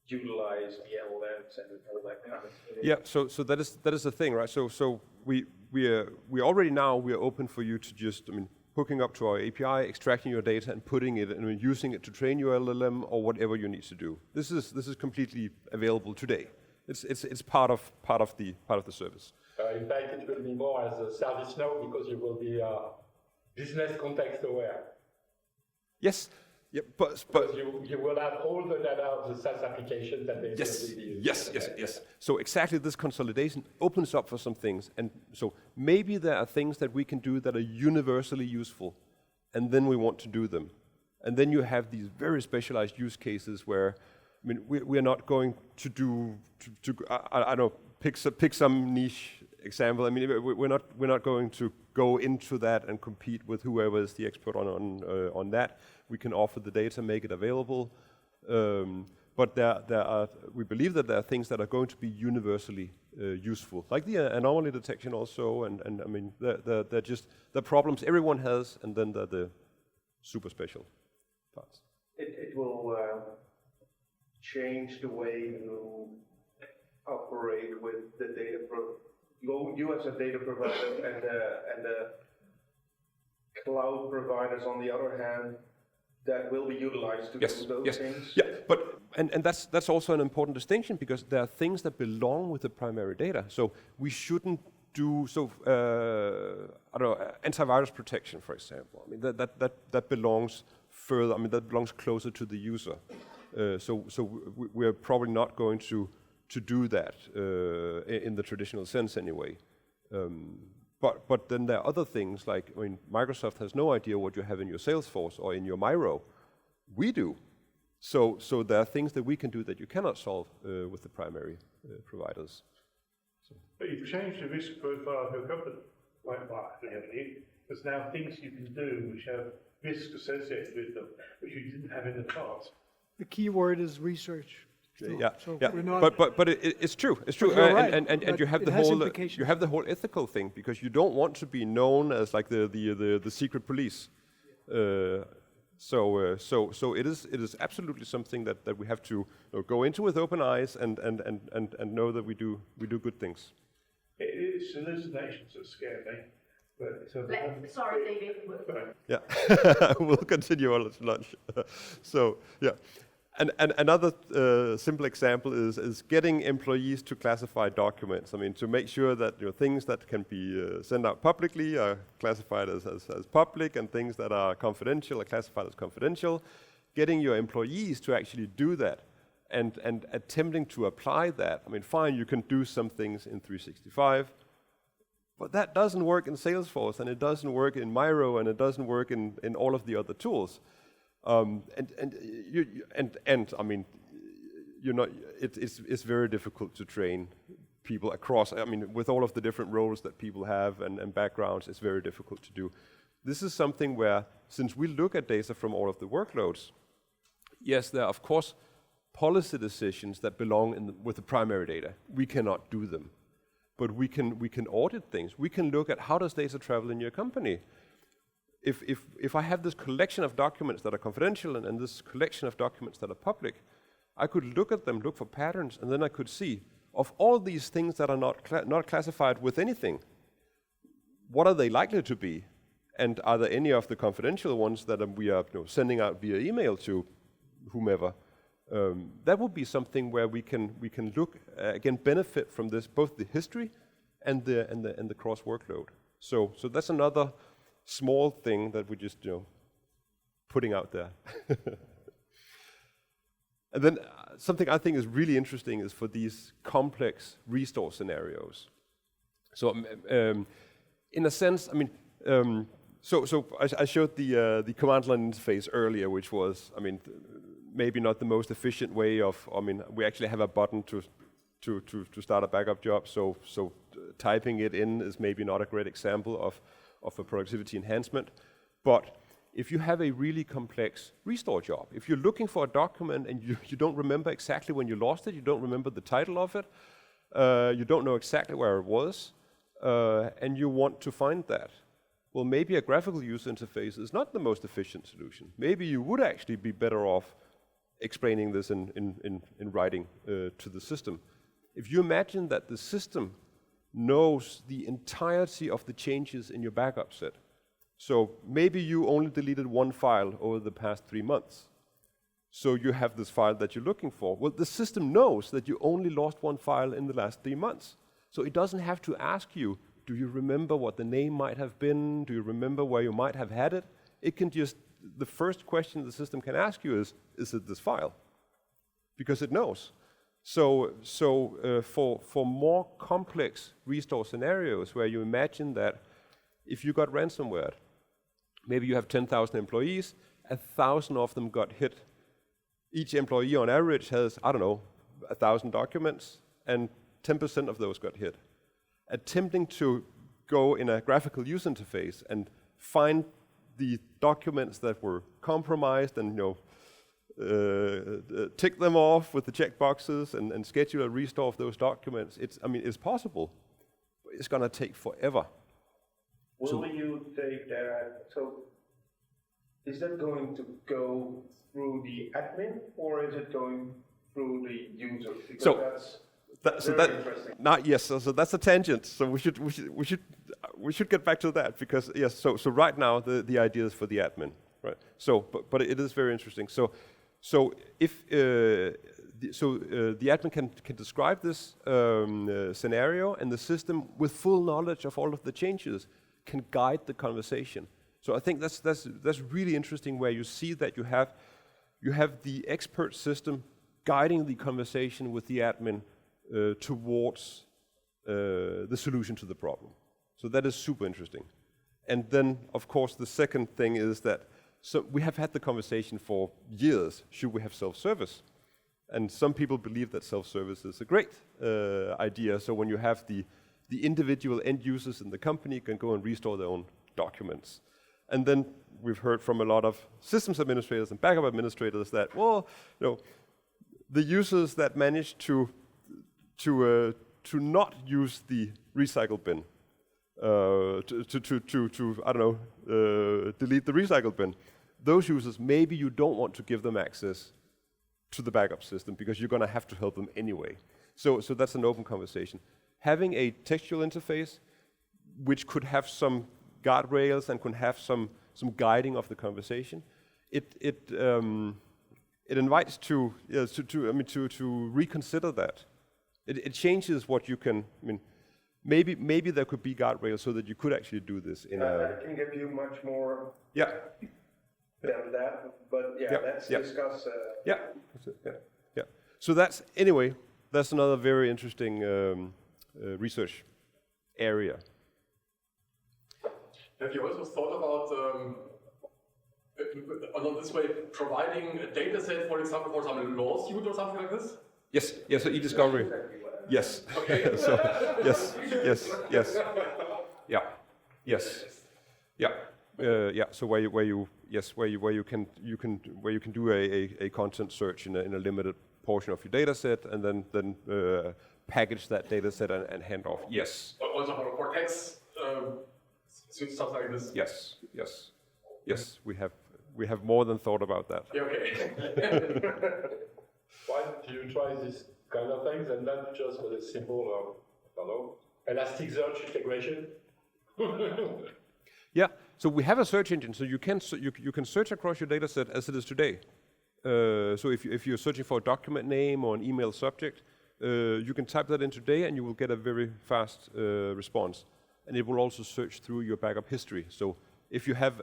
utilize the LLMs and all that kind of thing? Yeah, so that is the thing, right? So we already now we are open for you to just hooking up to our API, extracting your data, and putting it and using it to train your LLM or whatever you need to do. This is completely available today. It's part of the service. In fact, it will be more as a service now because you will be business context aware. Yes. Yeah, but you will have all the data of the SaaS application that they will be using. Yes. So exactly this consolidation opens up for some things, and so maybe there are things that we can do that are universally useful, and then we want to do them, and then you have these very specialized use cases where, we are not going to do I don't know, pick some niche example. We're not going to go into that and compete with whoever is the expert on that. We can offer the data, make it available, but we believe that there are things that are going to be universally useful, like the anomaly detection also, and they're just the problems everyone has, and then the super special parts. It will change the way you operate with the data. You as a data provider and the cloud providers, on the other hand, that will be utilized to do those things. Yeah, but and that's also an important distinction, because there are things that belong with the primary data. So we shouldn't do I don't know, antivirus protection, for example. That belongs further. That belongs closer to the user. So we're probably not going to do that in the traditional sense anyway. But then there are other things like, Microsoft has no idea what you have in your Salesforce or in your 𝗦. We do. So there are things that we can do that you cannot solve with the primary providers. But you've changed the risk profile of your company, there's now things you can do which have risk associated with them, which you didn't have in the past. The key word is research. Yeah. We're not, but it's true. It's true, right. and you have the whole ethical thing, because you don't want to be known as like the secret police. So it is absolutely something that we have to go into with open eyes and know that we do good things. It's hallucinations that scare me. But, sorry, David. Yeah, we'll continue on at lunch. So yeah. And another simple example is getting employees to classify documents. To make sure that things that can be sent out publicly are classified as public, and things that are confidential are classified as confidential. Getting your employees to actually do that and attempting to apply that. Fine, you can do some things in 365, but that doesn't work in Salesforce, and it doesn't work in 𝗦, and it doesn't work in all of the other tools. It's very difficult to train people across. With all of the different roles that people have and backgrounds, it's very difficult to do. This is something where, since we look at data from all of the workloads, yes, there are of course policy decisions that belong with the primary data. We cannot do them, but we can audit things. We can look at how does data travel in your company. If I have this collection of documents that are confidential and this collection of documents that are public, I could look at them, look for patterns, and then I could see, of all these things that are not classified with anything, what are they likely to be? And are there any of the confidential ones that we are sending out via email to whomever? That would be something where we can look, again, benefit from this, both the history and the cross workload. So that's another small thing that we're just putting out there. And then something I think is really interesting is for these complex restore scenarios. So in a sense, so I showed the command line interface earlier, which was, maybe not the most efficient way of, we actually have a button to start a backup job. So typing it in is maybe not a great example of a productivity enhancement. But if you have a really complex restore job, if you're looking for a document and you don't remember exactly when you lost it, you don't remember the title of it, you don't know exactly where it was, and you want to find that, well, maybe a graphical user interface is not the most efficient solution. Maybe you would actually be better off explaining this in writing to the system. If you imagine that the system knows the entirety of the changes in your backup set, so maybe you only deleted one file over the past 3 months, so you have this file that you're looking for. Well, the system knows that you only lost one file in the last 3 months, so it doesn't have to ask you, do you remember what the name might have been? Do you remember where you might have had it? It can just, the first question the system can ask you is it this file? Because it knows. So for more complex restore scenarios where you imagine that if you got ransomware, maybe you have 10,000 employees, 1,000 of them got hit. Each employee on average has, I don't know, 1,000 documents, and 10% of those got hit. Attempting to go in a graphical user interface and find the documents that were compromised and tick them off with the checkboxes and schedule a restore of those documents. It's possible, but it's going to take forever. Will you take that? So, is that going to go through the admin or is it going through the user? Because so that's a tangent. So we should get back to that because yes. So right now the idea is for the admin, right? So but it is very interesting. So if the admin can describe this scenario, and the system with full knowledge of all of the changes can guide the conversation. So I think that's really interesting where you see that you have the expert system guiding the conversation with the admin towards the solution to the problem. So that is super interesting. And then, of course, the second thing is that we have had the conversation for years, should we have self-service? And some people believe that self-service is a great idea. So when you have the individual end users in the company can go and restore their own documents. And then we've heard from a lot of systems administrators and backup administrators that, well, the users that manage to not use the recycle bin, delete the recycle bin, those users, maybe you don't want to give them access to the backup system because you're going to have to help them anyway. So that's an open conversation. Having a textual interface which could have some guardrails and could have some guiding of the conversation, it invites to reconsider that. It changes what you can. Maybe there could be guardrails so that you could actually do this in I can give you much more than that, but let's discuss. So that's another very interesting research area. Have you also thought about, on this way, providing a data set, for example, for some lawsuit or something like this? Yes, so e-discovery. Yes. Okay. So, yes. So where you can do a content search in a limited portion of your data set, and then package that data set and hand off. Yes. Also for Cortex, stuff like this. Yes. We have more than thought about that. Yeah, okay. Why do you try this kind of things and not just with a simple, Elasticsearch integration? Yeah. So we have a search engine, so you can search across your data set as it is today. So if you're searching for a document name or an email subject, you can type that in today and you will get a very fast response. And it will also search through your backup history. So if you have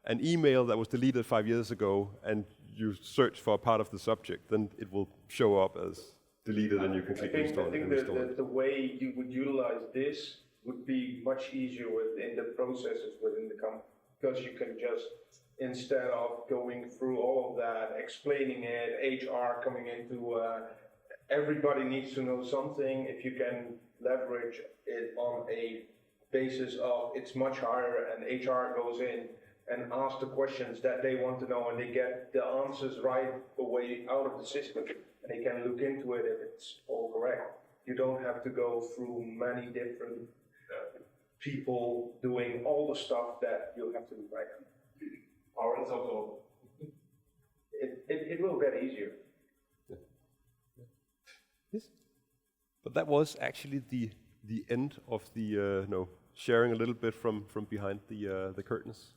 an email that was deleted 5 years ago and you search for a part of the subject, then it will show up as deleted and you can click restore. I think the way you would utilize this would be much easier within the processes within the company, because you can just, instead of going through all of that, explaining it, HR coming into, everybody needs to know something. If you can leverage it on a basis of it's much higher, and HR goes in and asks the questions that they want to know, and they get the answers right away out of the system, and they can look into it if it's all correct. You don't have to go through many different people doing all the stuff that you have to do right now. Power is also. It will get easier. Yes. But that was actually the end of the sharing a little bit from behind the curtains.